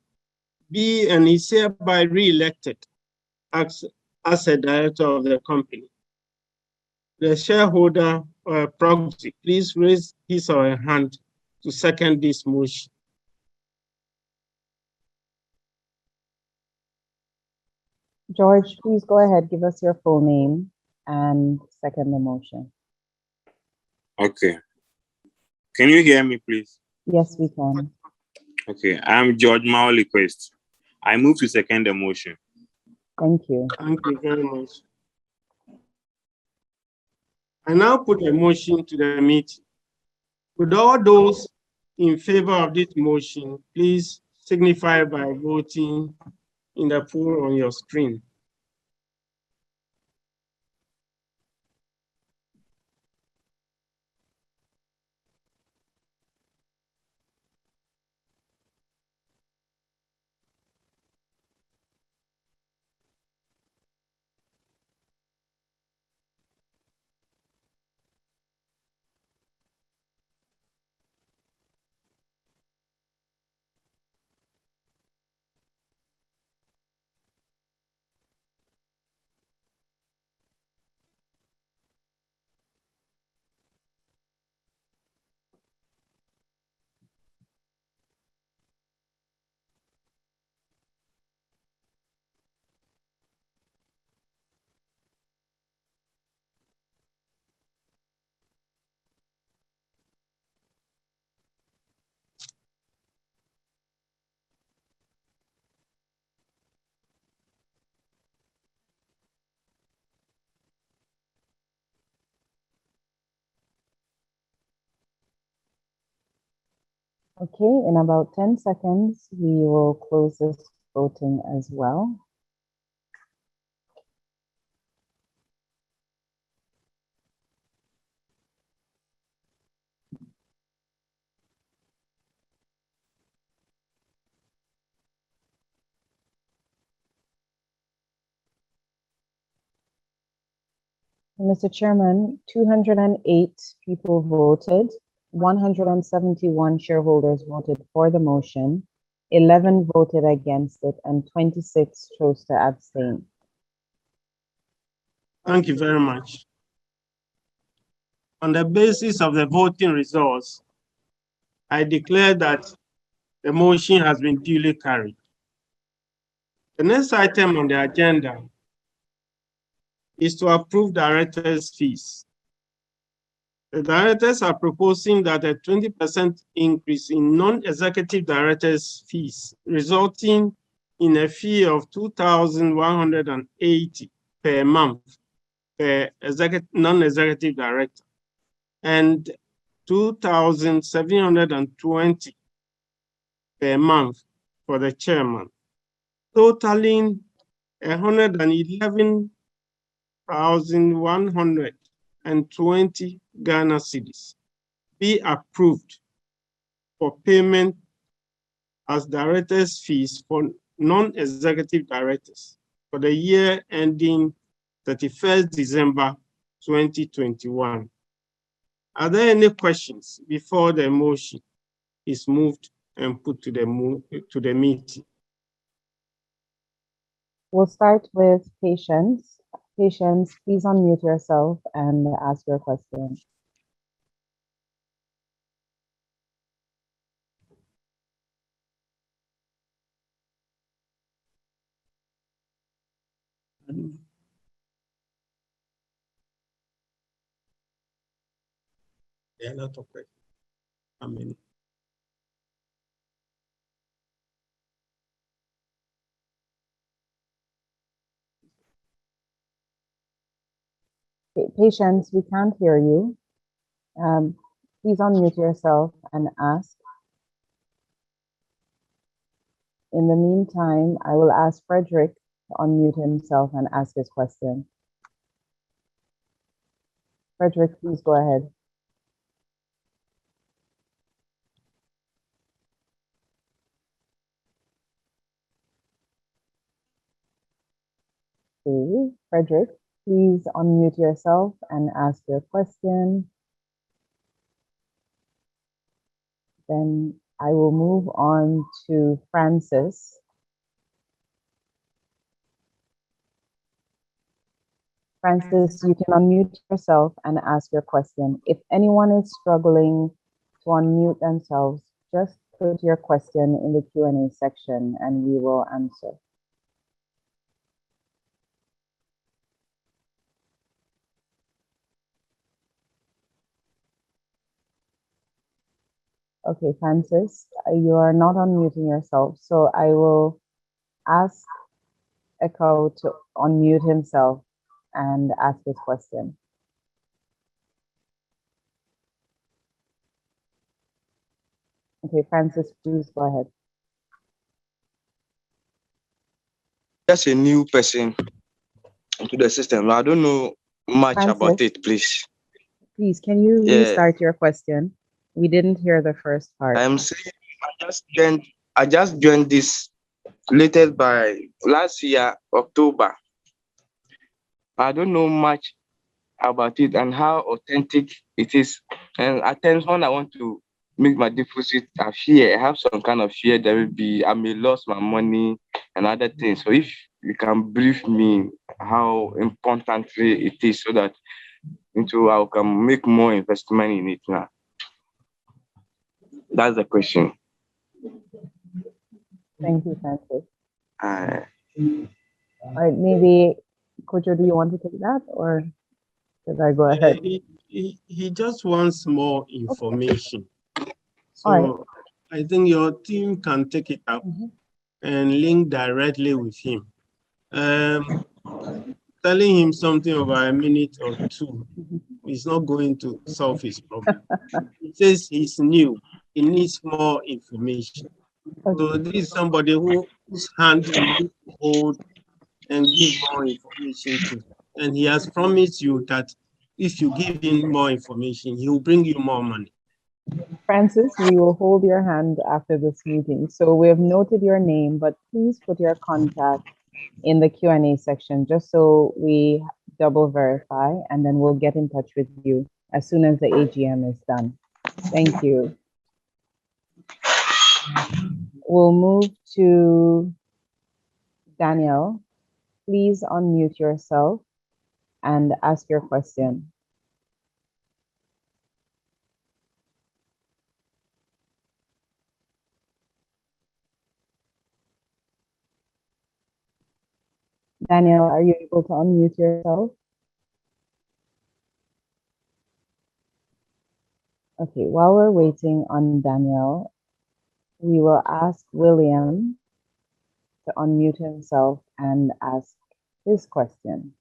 be and is hereby re-elected as a director of the company. The shareholder or proxy, please raise his or her hand to second this motion. George, please go ahead, give us your full name and second the motion. Okay. Can you hear me, please? Yes, we can. Okay, I'm George Maoli Quest. I move to second the motion. Thank you. Thank you very much. I now put a motion to the meeting. Would all those in favor of this motion please signify by voting in the poll on your screen? Okay, in about 10 seconds, we will close this voting as well. Mr. Chairman, 208 people voted, 171 shareholders voted for the motion, 11 voted against it, and 26 chose to abstain. Thank you very much. On the basis of the voting results, I declare that the motion has been duly carried. The next item on the agenda is to approve directors' fees. The directors are proposing that a 20% increase in non-executive directors' fees, resulting in a fee of 2,180 per month per non-executive director and 2,720 per month for the chairman, totaling 111,120 Ghana cedis, be approved for payment as directors' fees for non-executive directors for the year ending 31st December 2021. Are there any questions before the motion is moved and put to the meeting? We'll start with Patience. Patience, please unmute yourself and ask your question. There are a lot of questions. How many? Patience, we can't hear you. Please unmute yourself and ask. In the meantime, I will ask Frederick to unmute himself and ask his question. Frederick, please go ahead. Okay, Frederick, please unmute yourself and ask your question. Then I will move on to Francis. Francis, you can unmute yourself and ask your question. If anyone is struggling to unmute themselves, just put your question in the Q&A section and we will answer. Okay, Francis, you are not unmuting yourself, so I will ask Echo to unmute himself and ask his question. Okay, Francis, please go ahead. Just a new person into the system. I don't know much Francis, about it, please. Please, can you restart your question? We didn't hear the first part. I'm saying I just joined this latest by last year, October. I don't know much about it and how authentic it is. And at times when I want to make my deposit, I have some kind of fear there will be, I may lose my money and other things. So if you can brief me how importantly it is so that I can make more investment in it now. That's the question. Thank you, Francis. All right, maybe, Kojo, do you want to take that or should I go ahead? He just wants more information. Okay. So right. I think your team can take it up and link directly with him. Telling him something over a minute or two is not going to solve his problem. He says he's new. he needs more information. So this is somebody whose hand you need to hold and give more information to. And he has promised you that if you give him more information, he will bring you more money. Francis, we will hold your hand after this meeting. So we have noted your name, but please put your contact in the Q&A section just so we double verify, and then we'll get in touch with you as soon as the AGM is done. Thank you. We'll move to Daniel. Please unmute yourself and ask your question. Daniel, are you able to unmute yourself? Okay, while we're waiting on Daniel, we will ask William to unmute himself and ask his question.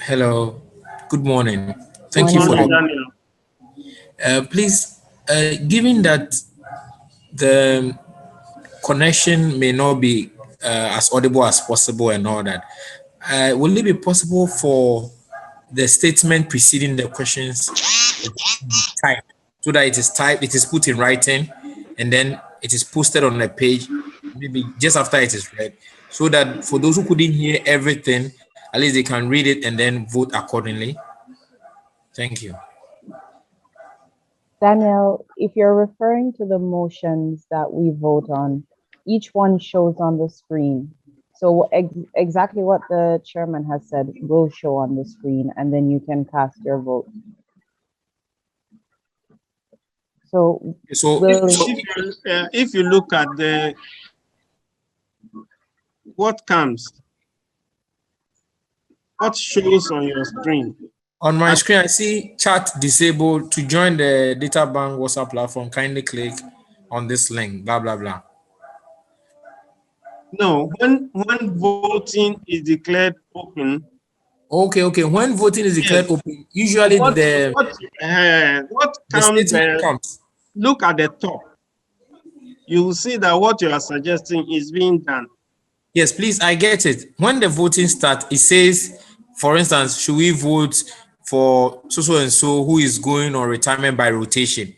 Hello, good morning. Thank you for Daniel. please, given that the connection may not be as audible as possible and all that, will it be possible for the statement preceding the questions to be typed so that it is typed, it is put in writing, and then it is posted on a page, maybe just after it is read, so that for those who couldn't hear everything, at least they can read it and then vote accordingly? Thank you. Daniel, if you're referring to the motions that we vote on, each one shows on the screen. So exactly what the chairman has said will show on the screen, and then you can cast your vote. So if you look at what shows on your screen? On my screen, I see chat disabled. To join the data bank WhatsApp platform, kindly click on this link, blah, blah, blah. No, when voting is declared open. Okay. When voting is declared open, usually what comes there, comes. Look at the top. You will see that what you are suggesting is being done. Yes, please, I get it. When the voting starts, it says, for instance, should we vote for so and so who is going on retirement by rotation?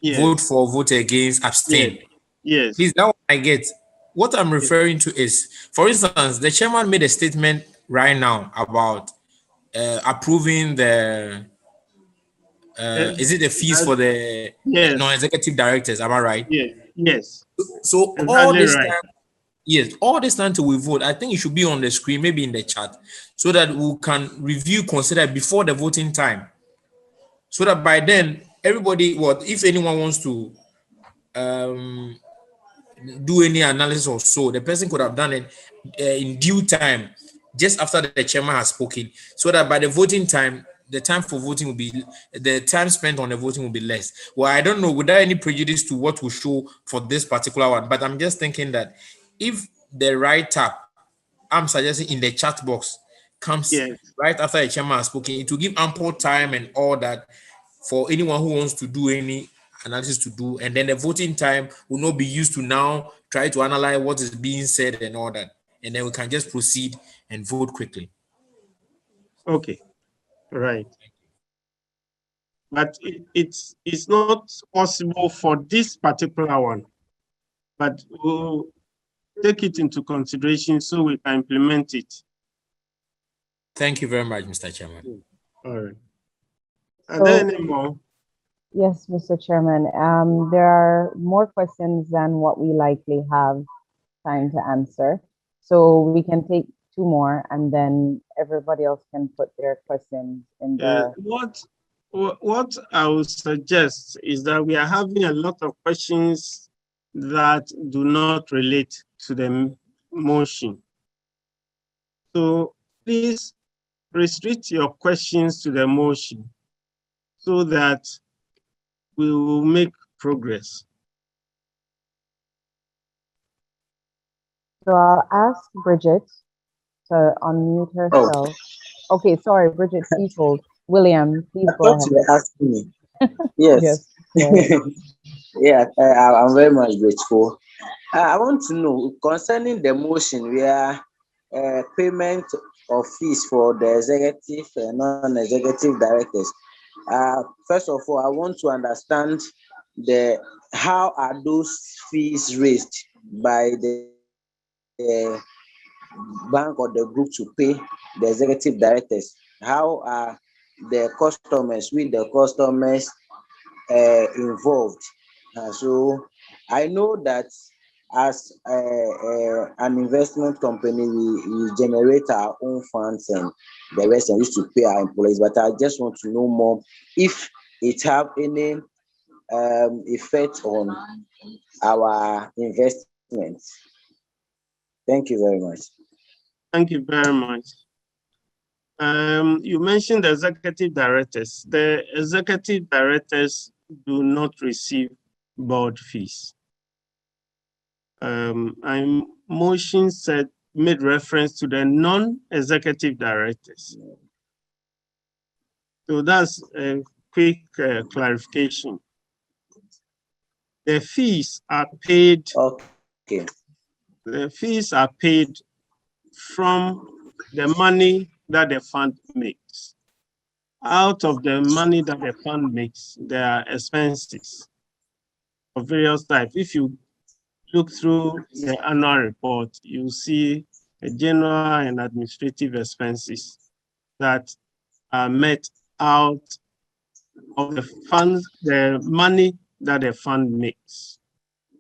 Yes. Vote for, vote against, abstain. Yes. Please, that one I get. What I'm referring to is, for instance, the chairman made a statement right now about approving the is it the fees for the non-executive directors? Am I right? Yes. So exactly all this right. time, yes, all this time till we vote, I think it should be on the screen, maybe in the chat, so that we can review, consider before the voting time. So that by then, everybody, if anyone wants to do any analysis or so, the person could have done it in due time, just after the chairman has spoken, so that by the voting time, the time for voting will be, the time spent on the voting will be less. Well, I don't know, without any prejudice to what will show for this particular one, but I'm just thinking that if the write-up, I'm suggesting in the chat box, comes right after the chairman has spoken, it will give ample time and all that for anyone who wants to do any analysis to do, and then the voting time will not be used to now try to analyze what is being said and all that, and then we can just proceed and vote quickly. Okay, right. But it's not possible for this particular one, but we'll take it into consideration so we can implement it. Thank you very much, Mr. Chairman. All right. Are there any more? Yes, Mr. Chairman. There are more questions than what we likely have time to answer. So we can take two more, and then everybody else can put their questions in the... What I would suggest is that we are having a lot of questions that do not relate to the motion. So please restrict your questions to the motion so that we will make progress. So I'll ask Bridget to unmute herself. Okay, sorry, Bridget, please hold. William, please go ahead. You were asking me. Yes. Yes. Yeah, I'm very much grateful. I want to know concerning the motion where payment of fees for the executive and non-executive directors. First of all, I want to understand how are those fees raised by the bank or the group to pay the executive directors? How are the customers involved? So I know that as an investment company, we generate our own funds and the rest and used to pay our employees. But I just want to know more if it have any effect on our investments. Thank you very much. Thank you very much. You mentioned the executive directors. The executive directors do not receive board fees. My motion made reference to the non-executive directors. So that's a quick clarification. The fees are paid. Okay. The fees are paid from the money that the fund makes. Out of the money that the fund makes, there are expenses of various types. If you look through the annual report, you see the general and administrative expenses that are met out of the funds, the money that the fund makes.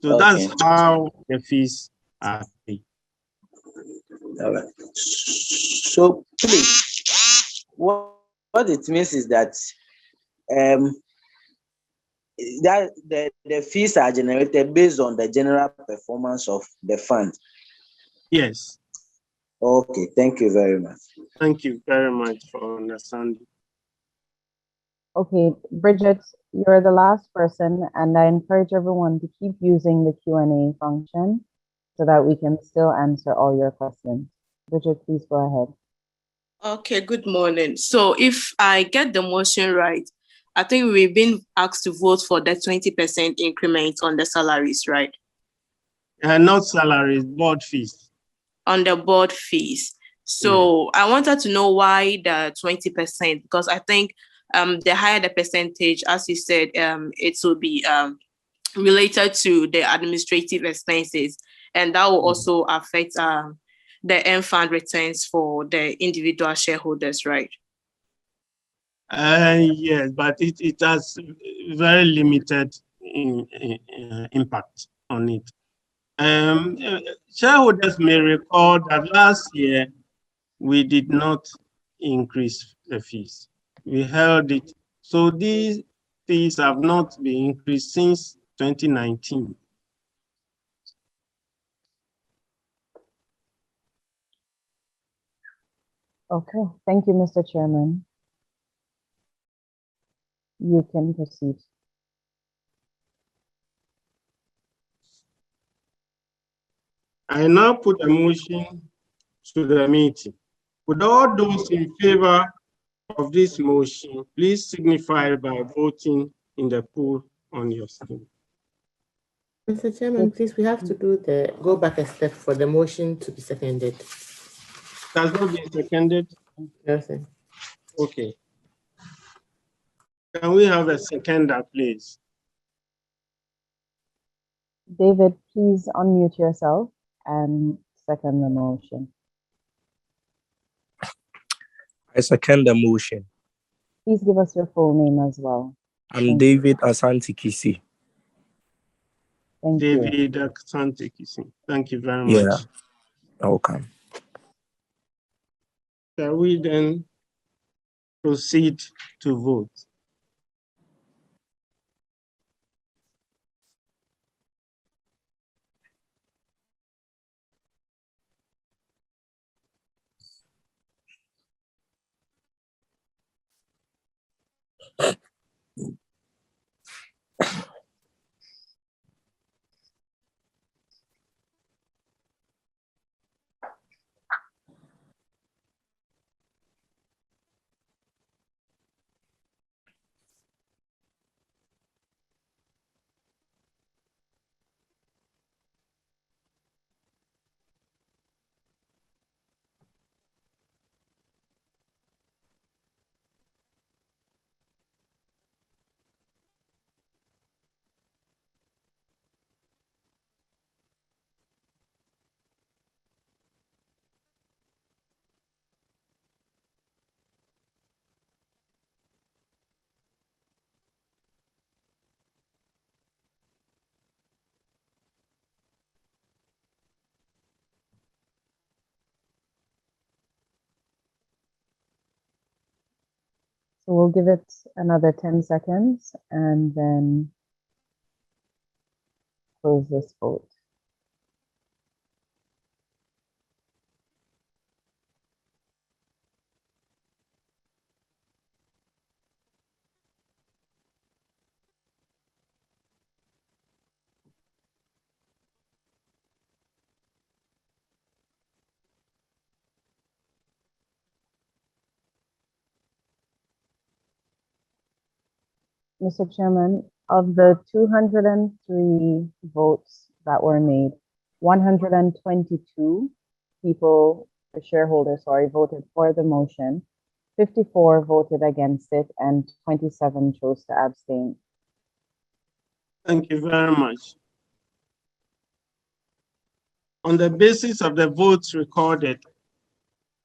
So that's how the fees are paid. All right. So please, what it means is that the fees are generated based on the general performance of the fund. Yes. Okay, thank you very much. Thank you very much for understanding. Okay, Bridget, you're the last person, and I encourage everyone to keep using the Q&A function so that we can still answer all your questions. Bridget, please go ahead. Okay, good morning. So if I get the motion right, I think we've been asked to vote for the 20% increment on the salaries, right? Not salaries, board fees. On the board fees. So I wanted to know why the 20%, because I think the higher the percentage, as you said, it will be related to the administrative expenses, and that will also affect the MFund returns for the individual shareholders, right? Yes, but it has very limited impact on it. Shareholders may recall that last year we did not increase the fees. We held it. So these fees have not been increased since 2019. Okay, thank you, Mr. Chairman. You can proceed. I now put a motion to the meeting. Would all those in favor of this motion please signify by voting in the poll on your screen? Mr. Chairman, please, we have to go back a step for the motion to be seconded. Has not been seconded? Yes, sir. Okay. Can we have a seconder, please? David, please unmute yourself and second the motion. I second the motion. Please give us your full name as well. I'm David Asante Kisi. Thank David you. Asante Kisi. Thank you very Yeah, much. welcome. Shall we then proceed to vote? So we'll give it another 10 seconds and then close this vote. Mr. Chairman, of the 203 votes that were made, 122 people, the shareholders, sorry, voted for the motion, 54 voted against it, and 27 chose to abstain. Thank you very much. On the basis of the votes recorded,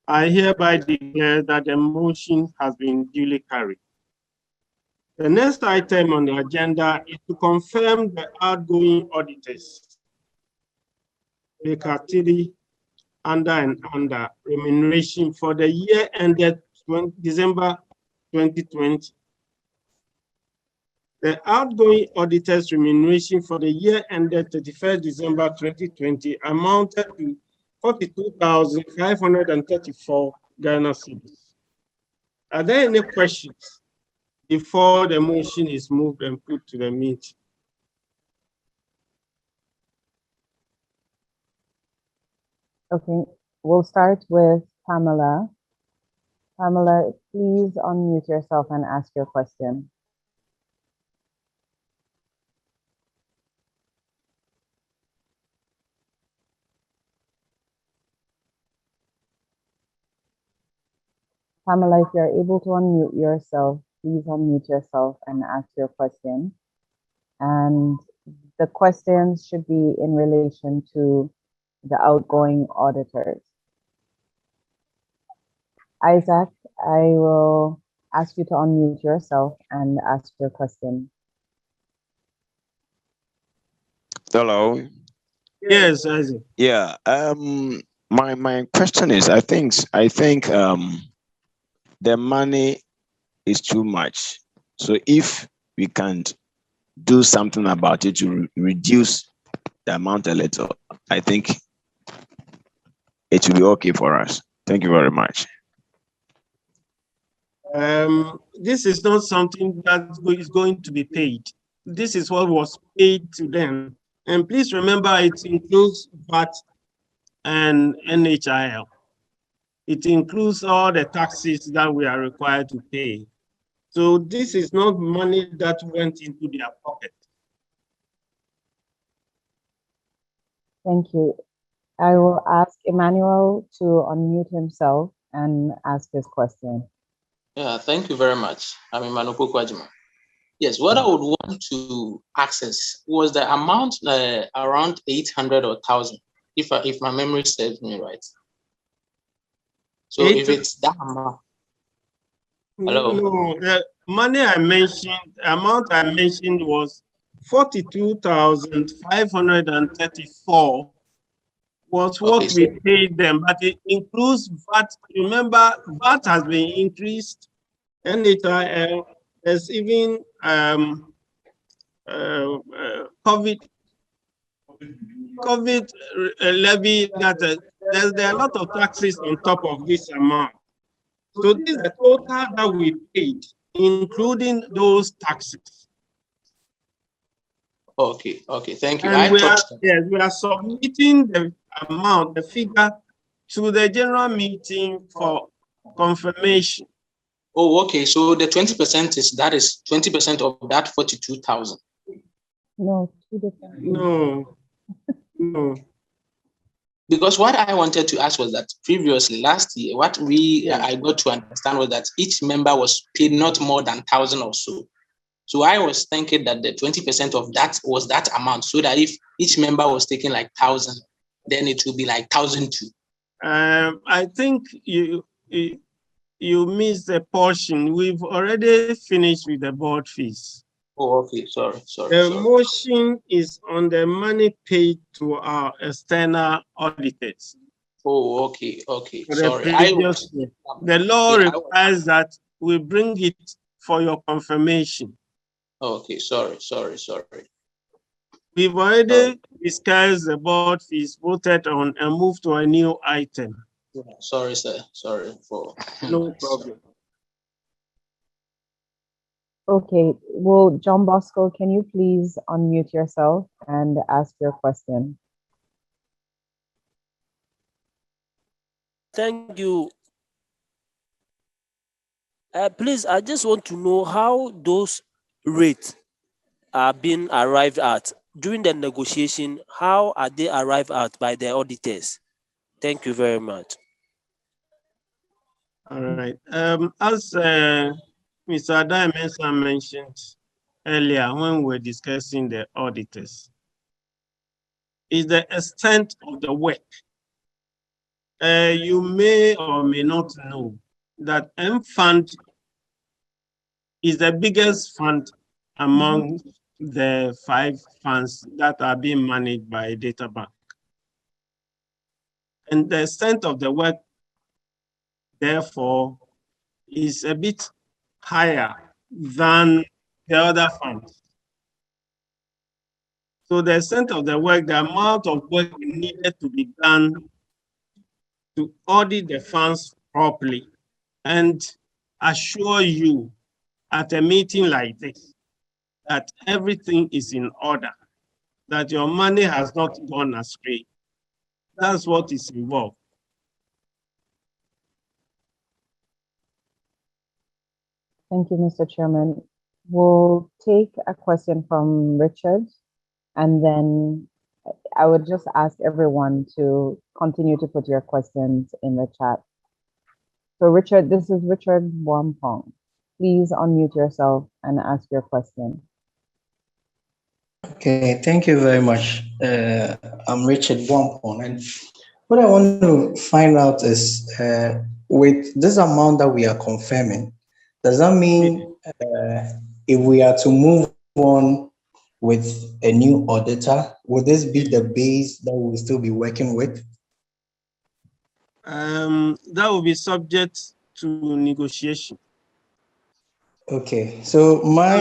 I hereby declare that the motion has been duly carried. The next item on the agenda is to confirm the outgoing auditors, Baker Tilly, under remuneration for the year ended December 2020. The outgoing auditors' remuneration for the year ended 31st December 2020 amounted to 42,534 Ghana cedis. Are there any questions before the motion is moved and put to the meeting? Okay, we'll start with Pamela. Pamela, please unmute yourself and ask your question. Pamela, if you're able to unmute yourself, please unmute yourself and ask your question. And the questions should be in relation to the outgoing auditors. Isaac, I will ask you to unmute yourself and ask your question. Hello. Yes, Isaac. Yeah. My question is, I think the money is too much. So if we can't do something about it to reduce the amount a little, I think it will be okay for us. Thank you very much. This is not something that is going to be paid. This is what was paid to them. And please remember, it includes VAT and NHIL. It includes all the taxes that we are required to pay. So this is not money that went into their pocket. Thank you. I will ask Emmanuel to unmute himself and ask his question. Yeah, thank you very much. I'm Emmanuel Kwajima. Yes, what I would want to access was the amount around 800 or 1,000, if my memory serves me right. So if it's that amount, hello. No, the money I mentioned, the amount I mentioned was 42,534 was what we paid them, but it includes VAT. Remember, VAT has been increased, and there's even COVID levy that there are a lot of taxes on top of this amount. So this is the total that we paid, including those taxes. Okay, thank you. And we are submitting the amount, the figure, to the general meeting for confirmation. Oh, okay. So the 20% is 20% of that 42,000. No, no. Because what I wanted to ask was that previously last year, what I got to understand was that each member was paid not more than 1,000 or so. So I was thinking that the 20% of that was that amount, so that if each member was taking like 1,000, then it would be like 1,002. I think you missed a portion. We've already finished with the board fees. Oh, okay. Sorry. The motion is on the money paid to our external auditors. Oh, okay. The law requires that we bring it for your confirmation. Okay, sorry. We've already discussed the board fees, voted on, and moved to a new item. Sorry, sir. Sorry for. No problem. Okay, well, John Bosco, can you please unmute yourself and ask your question? Thank you. Please, I just want to know how those rates are being arrived at during the negotiation. How are they arrived at by the auditors? Thank you very much. All right. As Mr. Adai mentioned earlier when we were discussing the auditors, is the extent of the work. You may or may not know that MFund is the biggest fund among the 5 funds that are being managed by DataBank. And the extent of the work, therefore, is a bit higher than the other funds. So the extent of the work, the amount of work needed to be done to audit the funds properly and assure you at a meeting like this that everything is in order, that your money has not gone astray. That's what is involved. Thank you, Mr. Chairman. We'll take a question from Richard, and then I would just ask everyone to continue to put your questions in the chat. So Richard, this is Richard Wampong. Please unmute yourself and ask your question. Okay, thank you very much. I'm Richard Wampong, and what I want to find out is with this amount that we are confirming, does that mean if we are to move on with a new auditor, will this be the base that we'll still be working with? That will be subject to negotiation. Okay, so my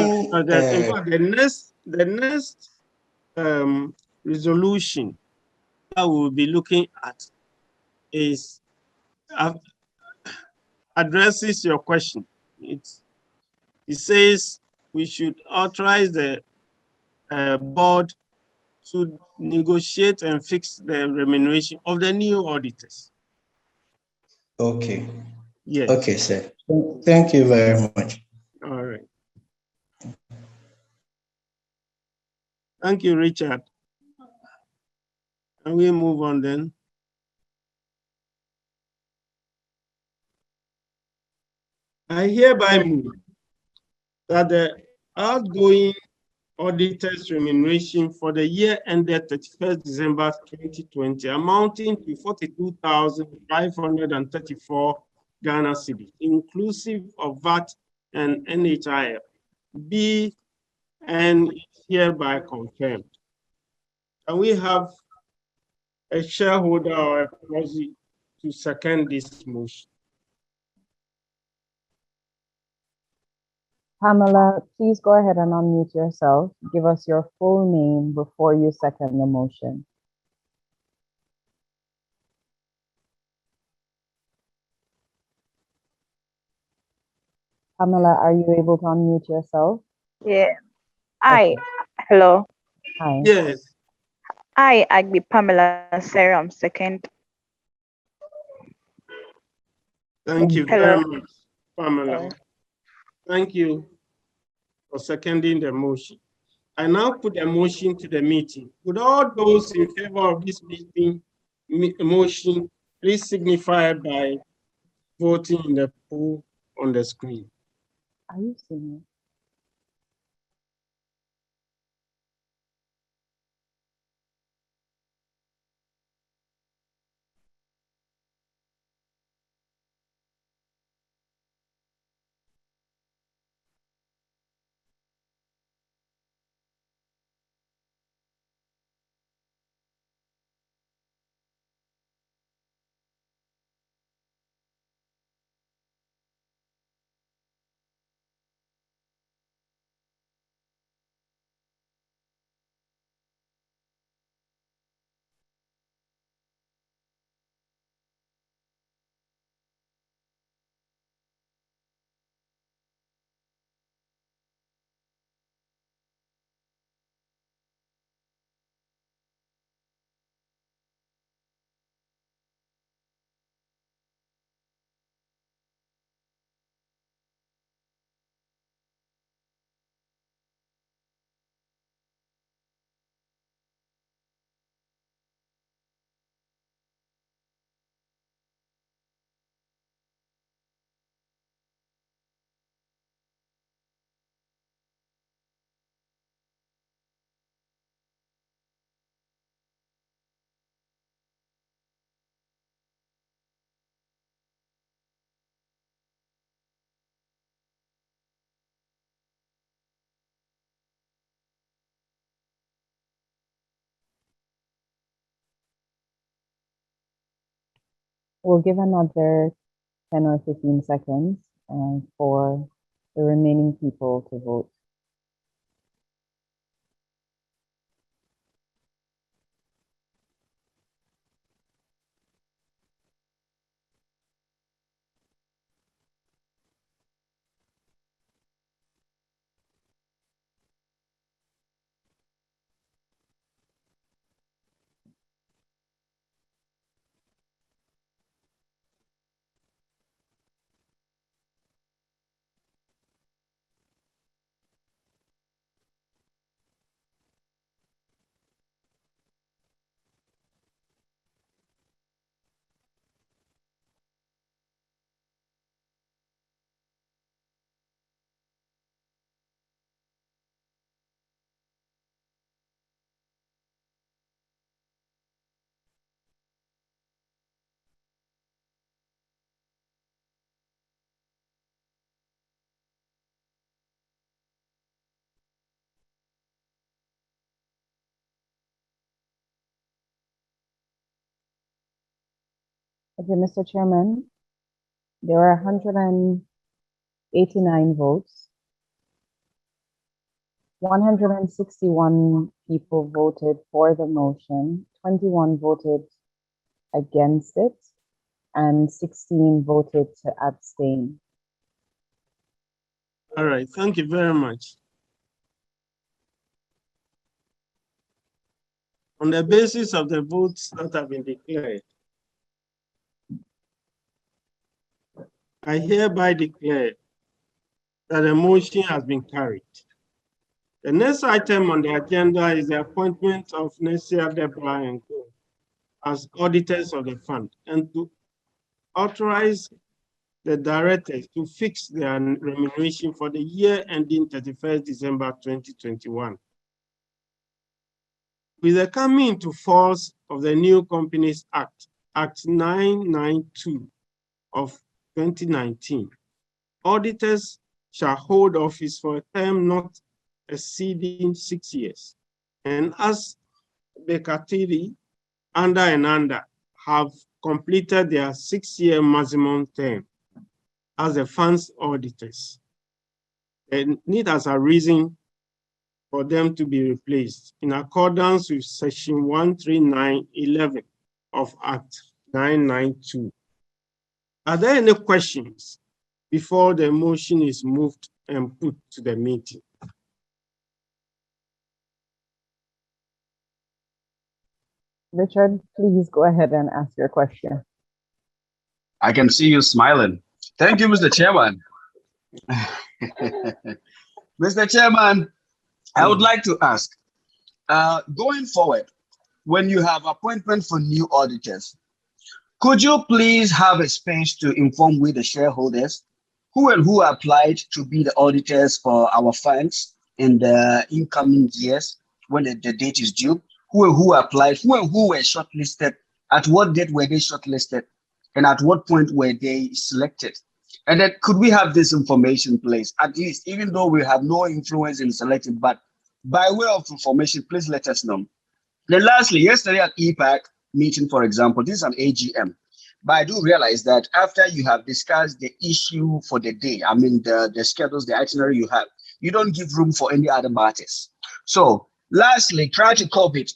the next resolution that we'll be looking at is addresses your question. It says we should authorize the board to negotiate and fix the remuneration of the new auditors. Okay. Yes. Okay, sir. Thank you very much. All right. Thank you, Richard. Can we move on then? I hereby move that the outgoing auditor's remuneration for the year ended 31st December 2020 amounting to 42,534 Ghana cedis, inclusive of VAT and NHIF, be and hereby confirmed. Can we have a shareholder or a proxy to second this motion? Pamela, please go ahead and unmute yourself. Give us your full name before you second the motion. Pamela, are you able to unmute yourself? Yeah. Hi. Hello. Hi. Yes. Hi, Agbi Pamela Seram second. Thank you Hello. very much, Pamela. Thank you for seconding the motion. I now put the motion to the meeting. Would all those in favor of this motion please signify by voting in the poll on the screen? Are you seeing it? We'll give another 10 or 15 seconds for the remaining people to vote. Okay, Mr. Chairman, there are 189 votes. 161 people voted for the motion, 21 voted against it, and 16 voted to abstain. All right, thank you very much. On the basis of the votes that have been declared, I hereby declare that the motion has been carried. The next item on the agenda is the appointment of Nesia Deborah and Co. as auditors of the fund and to authorize the directors to fix their remuneration for the year ending 31st December 2021. With the coming into force of the new Companies Act, Act 992 of 2019, auditors shall hold office for a term not exceeding 6 years. And as Bekatiri, under and under, have completed their 6-year maximum term as the fund's auditors, the need has arisen for them to be replaced in accordance with section 13911 of Act 992. Are there any questions before the motion is moved and put to the meeting? Richard, please go ahead and ask your question. I can see you smiling. Thank you, Mr. Chairman. Mr. Chairman, I would like to ask, going forward, when you have appointment for new auditors, could you please have a space to inform with the shareholders who and who applied to be the auditors for our funds in the incoming years when the date is due? Who and who applied, who and who were shortlisted, at what date were they shortlisted, and at what point were they selected? And then could we have this information, please? At least, even though we have no influence in selecting, but by way of information, please let us know. Then lastly, yesterday at EPAC meeting, for example, this is an AGM, but I do realize that after you have discussed the issue for the day, I mean, the schedules, the itinerary you have, you don't give room for any other matters. So lastly, prior to COVID,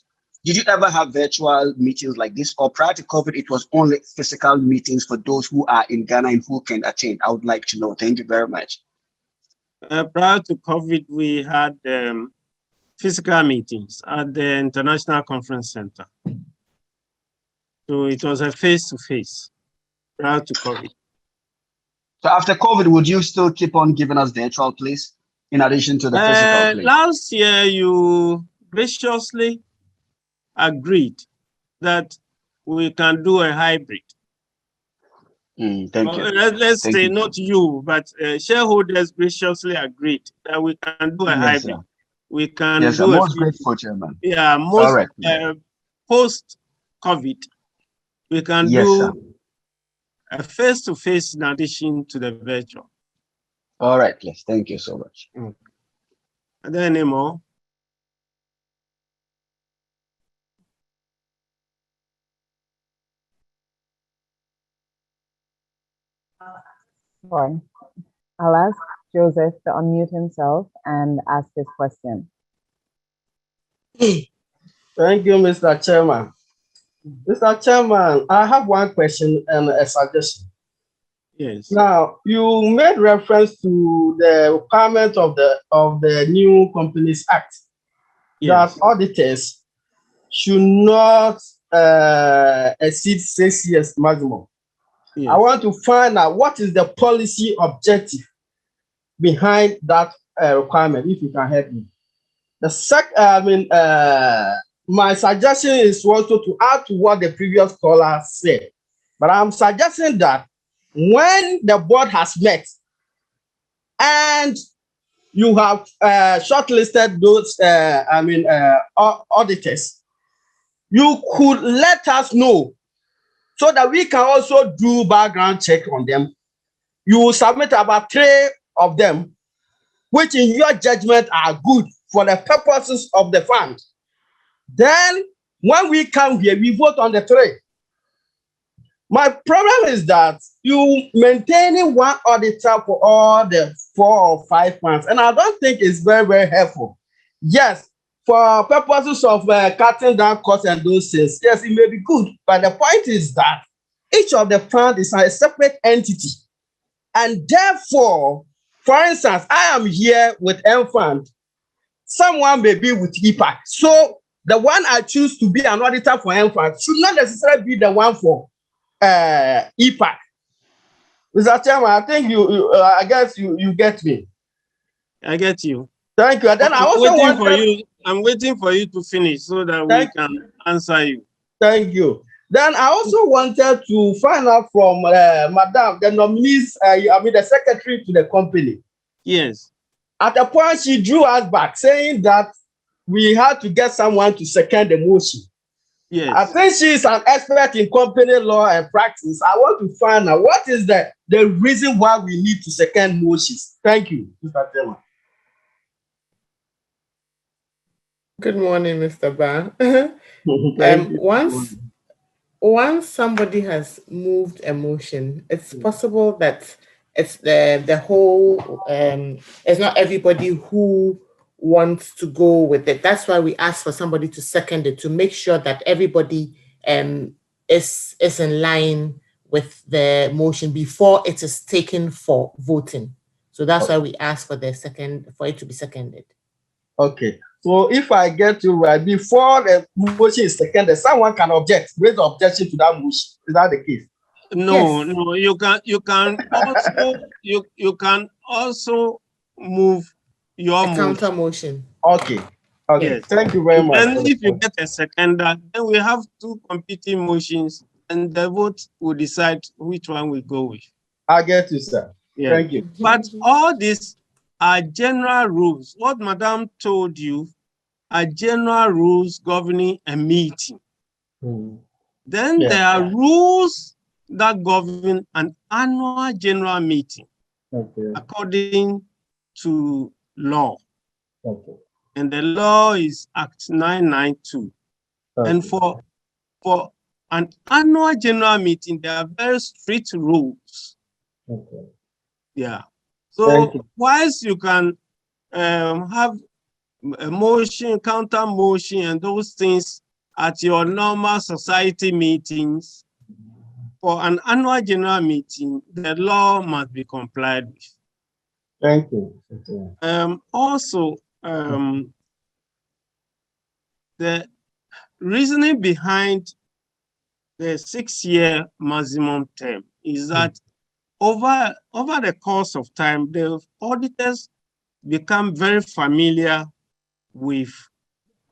did you ever have virtual meetings like this, or prior to COVID, it was only physical meetings for those who are in Ghana and who can attend? I would like to know. Thank you very much. Prior to COVID, we had physical meetings at the International Conference Center. So it was a face-to-face prior to COVID. So after COVID, would you still keep on giving us virtual, please, in addition to the physical, please? Last year, you graciously agreed that we can do a hybrid. Thank you. Let's say not you, but shareholders graciously agreed that we can do a hybrid. Sir. We can yes, do I'm most grateful, Chairman. Yeah, post-COVID, we can do a face-to-face in addition to the virtual. All right, please. Thank you so much. Are there any more? Sure. I'll ask Joseph to unmute himself and ask his question. Thank you, Mr. Chairman. Mr. Chairman, I have one question and a suggestion. Yes. Now, you made reference to the requirement of the new Companies Act. Yes. That auditors should not exceed 6 years maximum. Yes. I want to find out what is the policy objective behind that requirement, if you can help me. My suggestion is also to add to what the previous caller said, but I'm suggesting that when the board has met and you have shortlisted those auditors, you could let us know so that we can also do background check on them. You will submit about 3 of them, which in your judgment are good for the purposes of the fund. Then when we come here, we vote on the 3. My problem is that you maintaining one auditor for all the 4 or 5 months, and I don't think it's very, very helpful. Yes, for purposes of cutting down costs and those things, yes, it may be good, but the point is that each of the fund is a separate entity, and therefore, for instance, I am here with MFund. Someone may be with EPAC. So the one I choose to be an auditor for MFund should not necessarily be the one for EPAC. Mr. Chairman, I think I guess you get me. I get you. Thank you. And then I'm waiting for you to finish so that we can answer you. Thank you. Then I also wanted to find out from Madam, the nominees, the secretary to the company. Yes. At a point, she drew us back, saying that we had to get someone to second the motion. Yes. I think she is an expert in company law and practice. I want to find out what is the reason why we need to second motions. Thank you, Mr. Chairman. Good morning, Mr. Ba. Once somebody has moved a motion, it's possible that it's the whole it's not everybody who wants to go with it. That's why we ask for somebody to second it, to make sure that everybody is in line with the motion before it is taken for voting. So that's why we ask for for it to be seconded. Okay. So if I get you right, before the motion is seconded, someone can raise objection to that motion. Is that the case? No, yes. No. You can also move your counter motion. Okay. Okay. Yes. Thank you very much. And if you get a seconder, then we have 2 competing motions, and the vote will decide which one we go with. I get you, sir. Yeah. Thank you. But all these are general rules. What Madam told you are general rules governing a meeting. Then there are rules that govern an annual general meeting according to law. And the law is Act 992. And for an annual general meeting, there are very strict rules. Yeah. So whilst you can have a motion, counter motion, and those things at your normal society meetings, for an annual general meeting, the law must be complied with. Thank you. Also, the reasoning behind the 6-year maximum term is that over the course of time, the auditors become very familiar with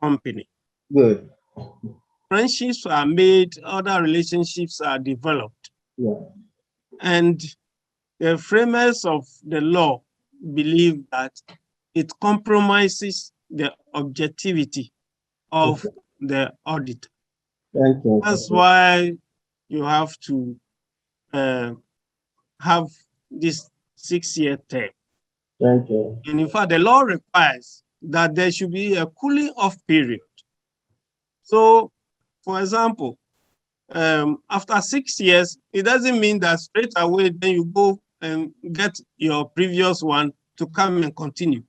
company. Good. Friendships are made, other relationships are developed. Yeah. And the framers of the law believe that it compromises the objectivity of the audit. Thank you. That's why you have to have this 6-year term. Thank you. And in fact, the law requires that there should be a cooling off period. So, for example, after 6 years, it doesn't mean that straight away then you go get your previous one to come and continue.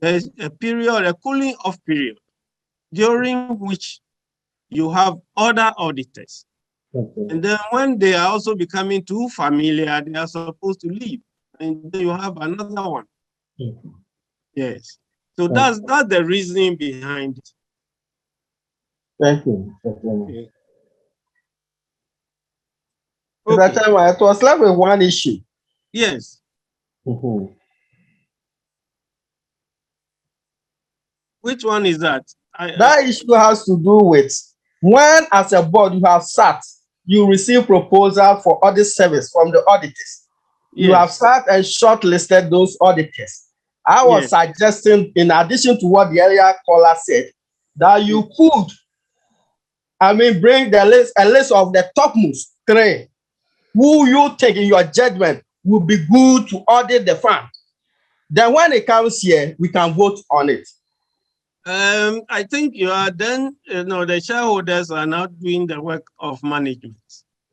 There's a period, a cooling off period, during which you have other auditors. And then when they are also becoming too familiar, they are supposed to leave. And then you have another one. Yes. So that's the reasoning behind it. Thank you. Okay. That time it was left with one issue. Yes. Which one is that? That issue has to do with when, as a board, you have sat, you receive proposal for audit service from the auditors. You have sat and shortlisted those auditors. I was suggesting, in addition to what the earlier caller said, that you could, bring the list, a list of the topmost 3 who you think in your judgment would be good to audit the fund. Then when it comes here, we can vote on it. I think you are then, the shareholders are now doing the work of management.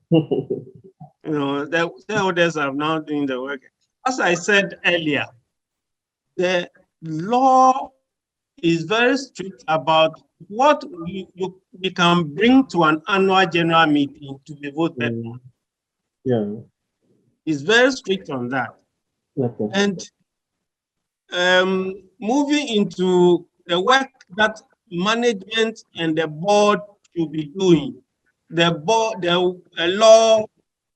The shareholders are now doing the work. As I said earlier, the law is very strict about what we can bring to an annual general meeting to be voted on. It's very strict on that. And moving into the work that management and the board should be doing, the law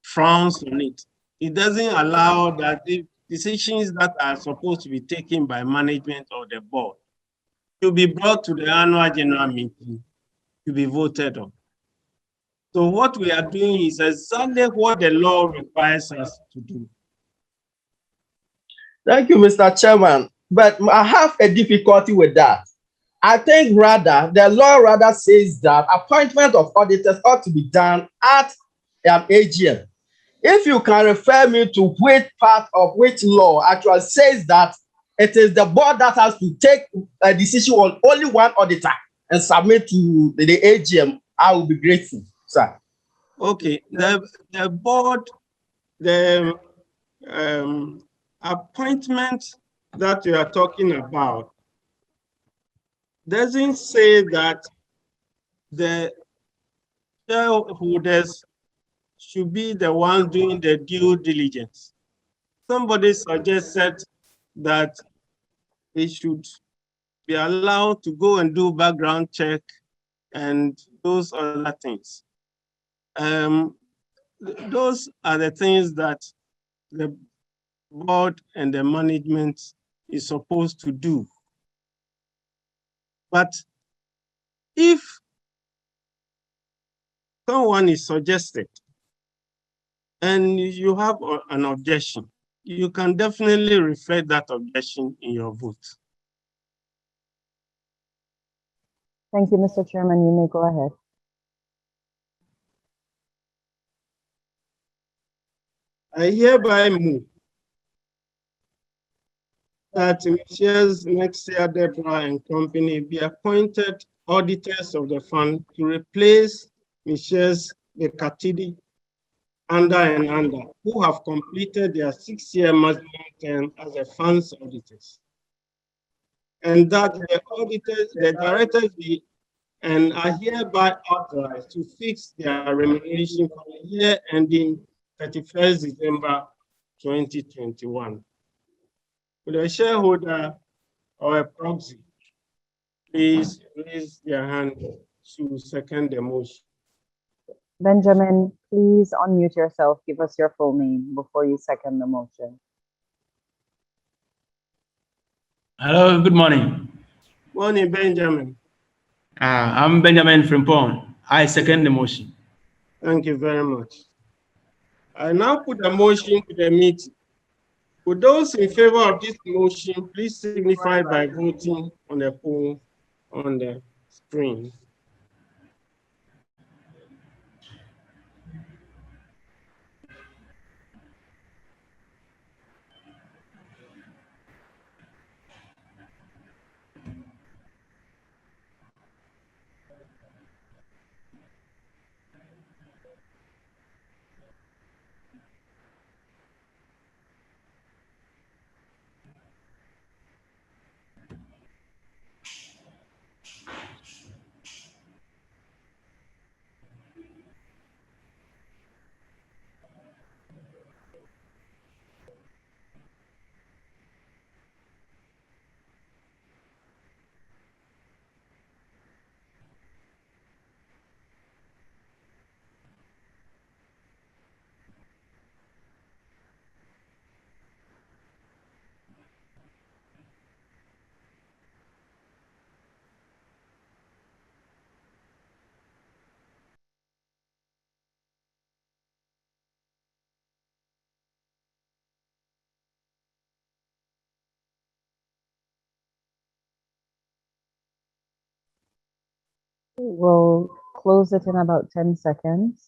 frowns on it. It doesn't allow that the decisions that are supposed to be taken by management or the board to be brought to the annual general meeting to be voted on. So what we are doing is exactly what the law requires us to do. Thank you, Mr. Chairman. But I have a difficulty with that. I think rather, the law rather says that appointment of auditors ought to be done at an AGM. If you can refer me to which part of which law actually says that it is the board that has to take a decision on only one auditor and submit to the AGM, I will be grateful, sir. Okay, the board, the appointment that you are talking about doesn't say that the shareholders should be the ones doing the due diligence. Somebody suggested that they should be allowed to go and do background check and those other things. Those are the things that the board and the management is supposed to do. But if someone is suggested and you have an objection, you can definitely reflect that objection in your vote. Thank you, Mr. Chairman. You may go ahead. I hereby move that Mrs. Nexia Deborah and company be appointed auditors of the fund to replace Mrs. Bekatidi under and under, who have completed their 6-year maximum term as the fund's auditors. And that the auditors, the directors be and are hereby authorized to fix their remuneration for the year ending 31st December 2021. Would a shareholder or a proxy please raise their hand to second the motion? Benjamin, please unmute yourself. Give us your full name before you second the motion. Hello, good morning. Morning, Benjamin. I'm Benjamin Frimpong. I second the motion. Thank you very much. I now put the motion to the meeting. Would those in favor of this motion please signify by voting on the poll on the screen? We'll close it in about 10 seconds.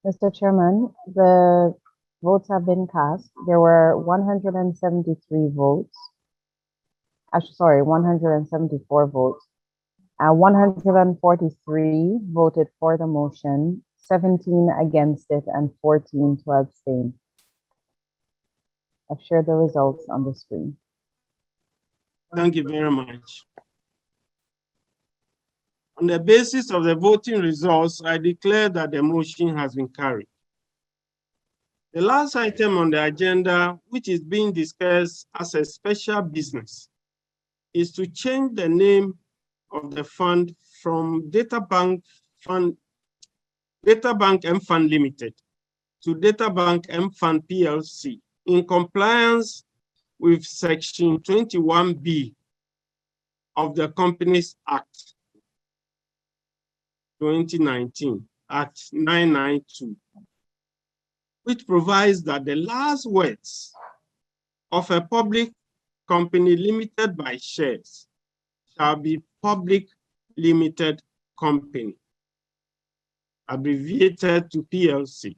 Mr. Chairman, the votes have been cast. There were 173 votes. Actually, sorry, 174 votes. 143 voted for the motion, 17 against it, and 14 to abstain. I've shared the results on the screen. Thank you very much. On the basis of the voting results, I declare that the motion has been carried. The last item on the agenda, which is being discussed as a special business, is to change the name of the fund from MFund Limited to MFund PLC in compliance with Section 21B of the Companies Act 2019, Act 992, which provides that the last words of a public company limited by shares shall be public limited company, abbreviated to PLC.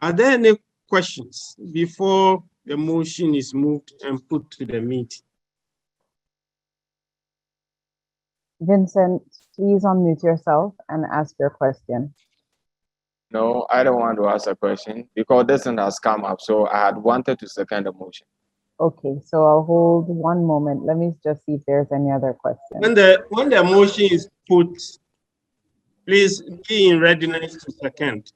Are there any questions before the motion is moved and put to the meeting? Vincent, please unmute yourself and ask your question. No, I don't want to ask a question because this one has come up. So I had wanted to second the motion. Okay, so I'll hold one moment. Let me just see if there's any other questions. When the motion is put, please be in readiness to second.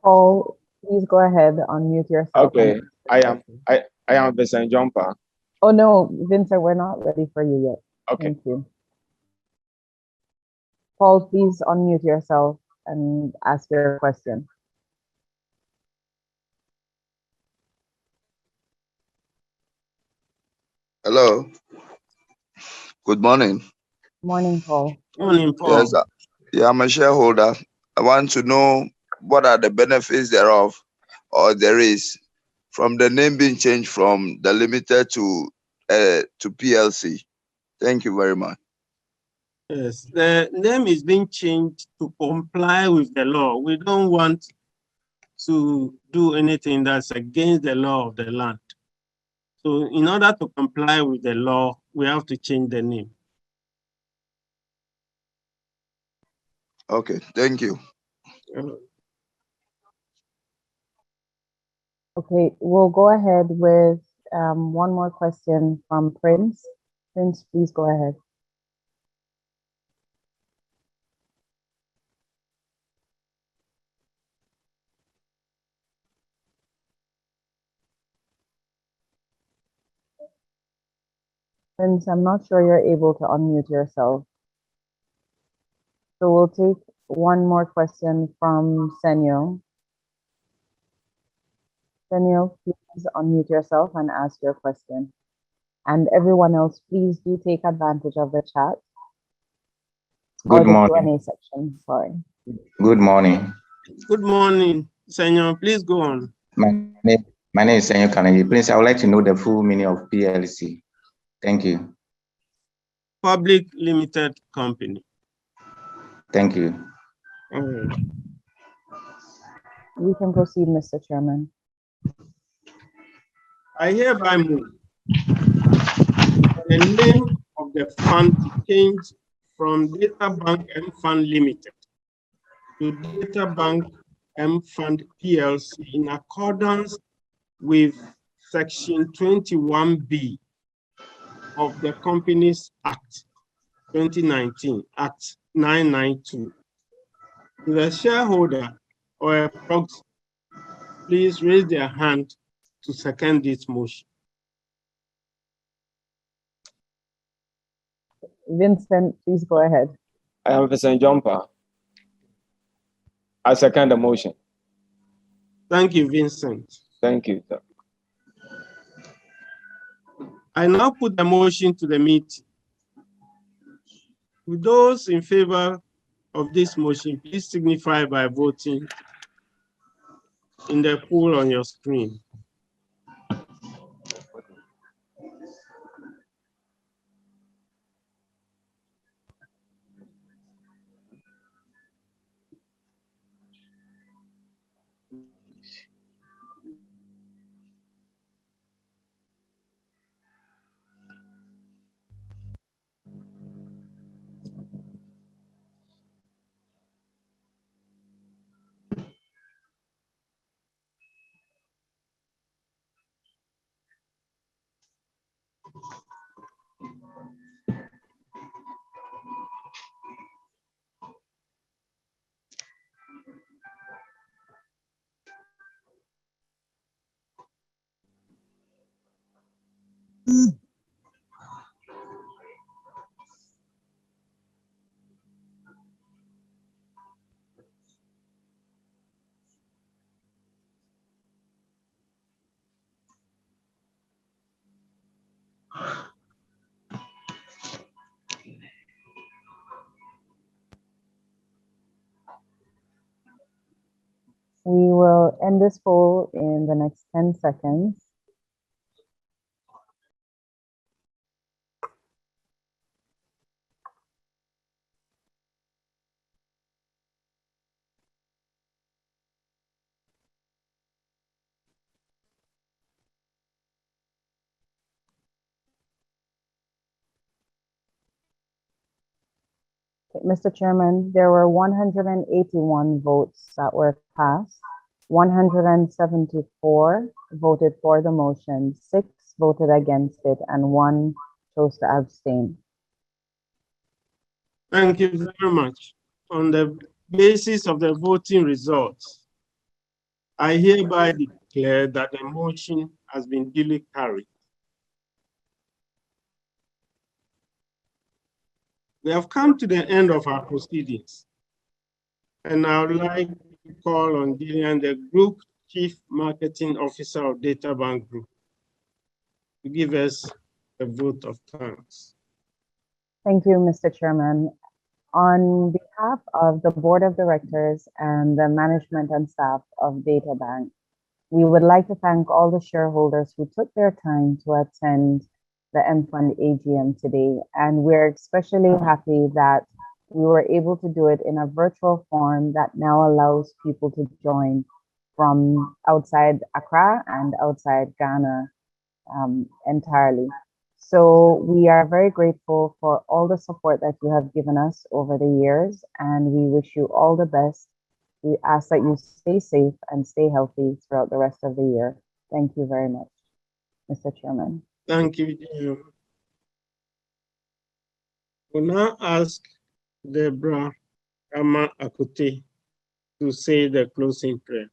Paul, please go ahead, unmute yourself. Okay, I am Vincent Jumper. Oh no, Vincent, we're not ready for you yet. Okay. Thank you. Paul, please unmute yourself and ask your question. Hello. Good morning. Morning, Paul. Morning, Paul. Yes, yeah, I'm a shareholder. I want to know what are the benefits thereof, or there is, from the name being changed from the limited to PLC. Thank you very much. Yes, the name is being changed to comply with the law. We don't want to do anything that's against the law of the land. So in order to comply with the law, we have to change the name. Okay, thank you. Okay, we'll go ahead with one more question from Prince. Prince, please go ahead. Prince, I'm not sure you're able to unmute yourself. So we'll take one more question from Senyo. Senyo, please unmute yourself and ask your question. And everyone else, please do take advantage of the chat. Good or the morning. Q&A section. Sorry. Good morning. Good morning, Senor. Please go on. My name is Senor Kanagi. Please, I would like to know the full meaning of PLC. Thank you. Public Limited Company. Thank you. We can proceed, Mr. Chairman. I hereby move the name of the fund be changed from DataBank MFund Limited to DataBank MFund PLC in accordance with Section 21B of the Companies Act 2019, Act 992. The shareholder or a proxy, please raise their hand to second this motion. Vincent, please go ahead. I am Vincent Jumper. I second the motion. Thank you, Vincent. Thank you, sir. I now put the motion to the meeting. With those in favor of this motion, please signify by voting in the poll on your screen. We will end this poll in the next 10 seconds. Mr. Chairman, there were 181 votes that were cast. 174 voted for the motion, 6 voted against it, and 1 chose to abstain. Thank you very much. On the basis of the voting results, I hereby declare that the motion has been duly carried. We have come to the end of our proceedings, and I would like to call on Gillian, the Group Chief Marketing Officer of Databank Group, to give us a vote of thanks. Thank you, Mr. Chairman. On behalf of the Board of Directors and the management and staff of Databank, we would like to thank all the shareholders who took their time to attend the MFund AGM today. And we're especially happy that we were able to do it in a virtual form that now allows people to join from outside Accra and outside Ghana entirely. So we are very grateful for all the support that you have given us over the years, and we wish you all the best. We ask that you stay safe and stay healthy throughout the rest of the year. Thank you very much, Mr. Chairman. Thank you, Jim. We'll now ask Deborah Ama Akute to say the closing prayer.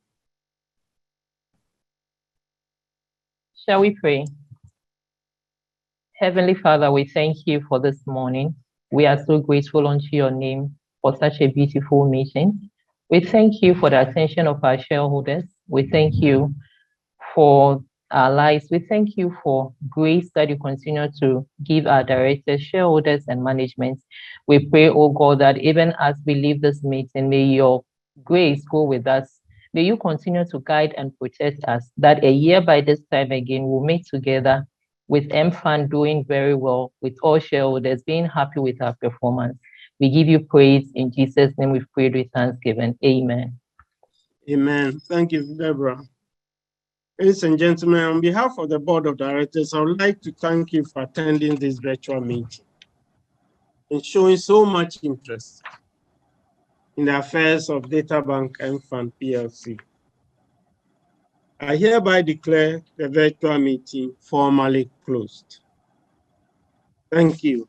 Shall we pray? Heavenly Father, we thank you for this morning. We are so grateful unto your name for such a beautiful meeting. We thank you for the attention of our shareholders. We thank you for our lives. We thank you for grace that you continue to give our directors, shareholders, and management. We pray, oh God, that even as we leave this meeting, may your grace go with us. May you continue to guide and protect us, that a year by this time again, we'll meet together with MFund doing very well, with all shareholders being happy with our performance. We give you praise. In Jesus' name we've prayed with thanksgiving. Amen. Amen. Thank you, Deborah. Ladies and gentlemen, on behalf of the Board of Directors, I would like to thank you for attending this virtual meeting and showing so much interest in the affairs of Databank MFund PLC. I hereby declare the virtual meeting formally closed. Thank you.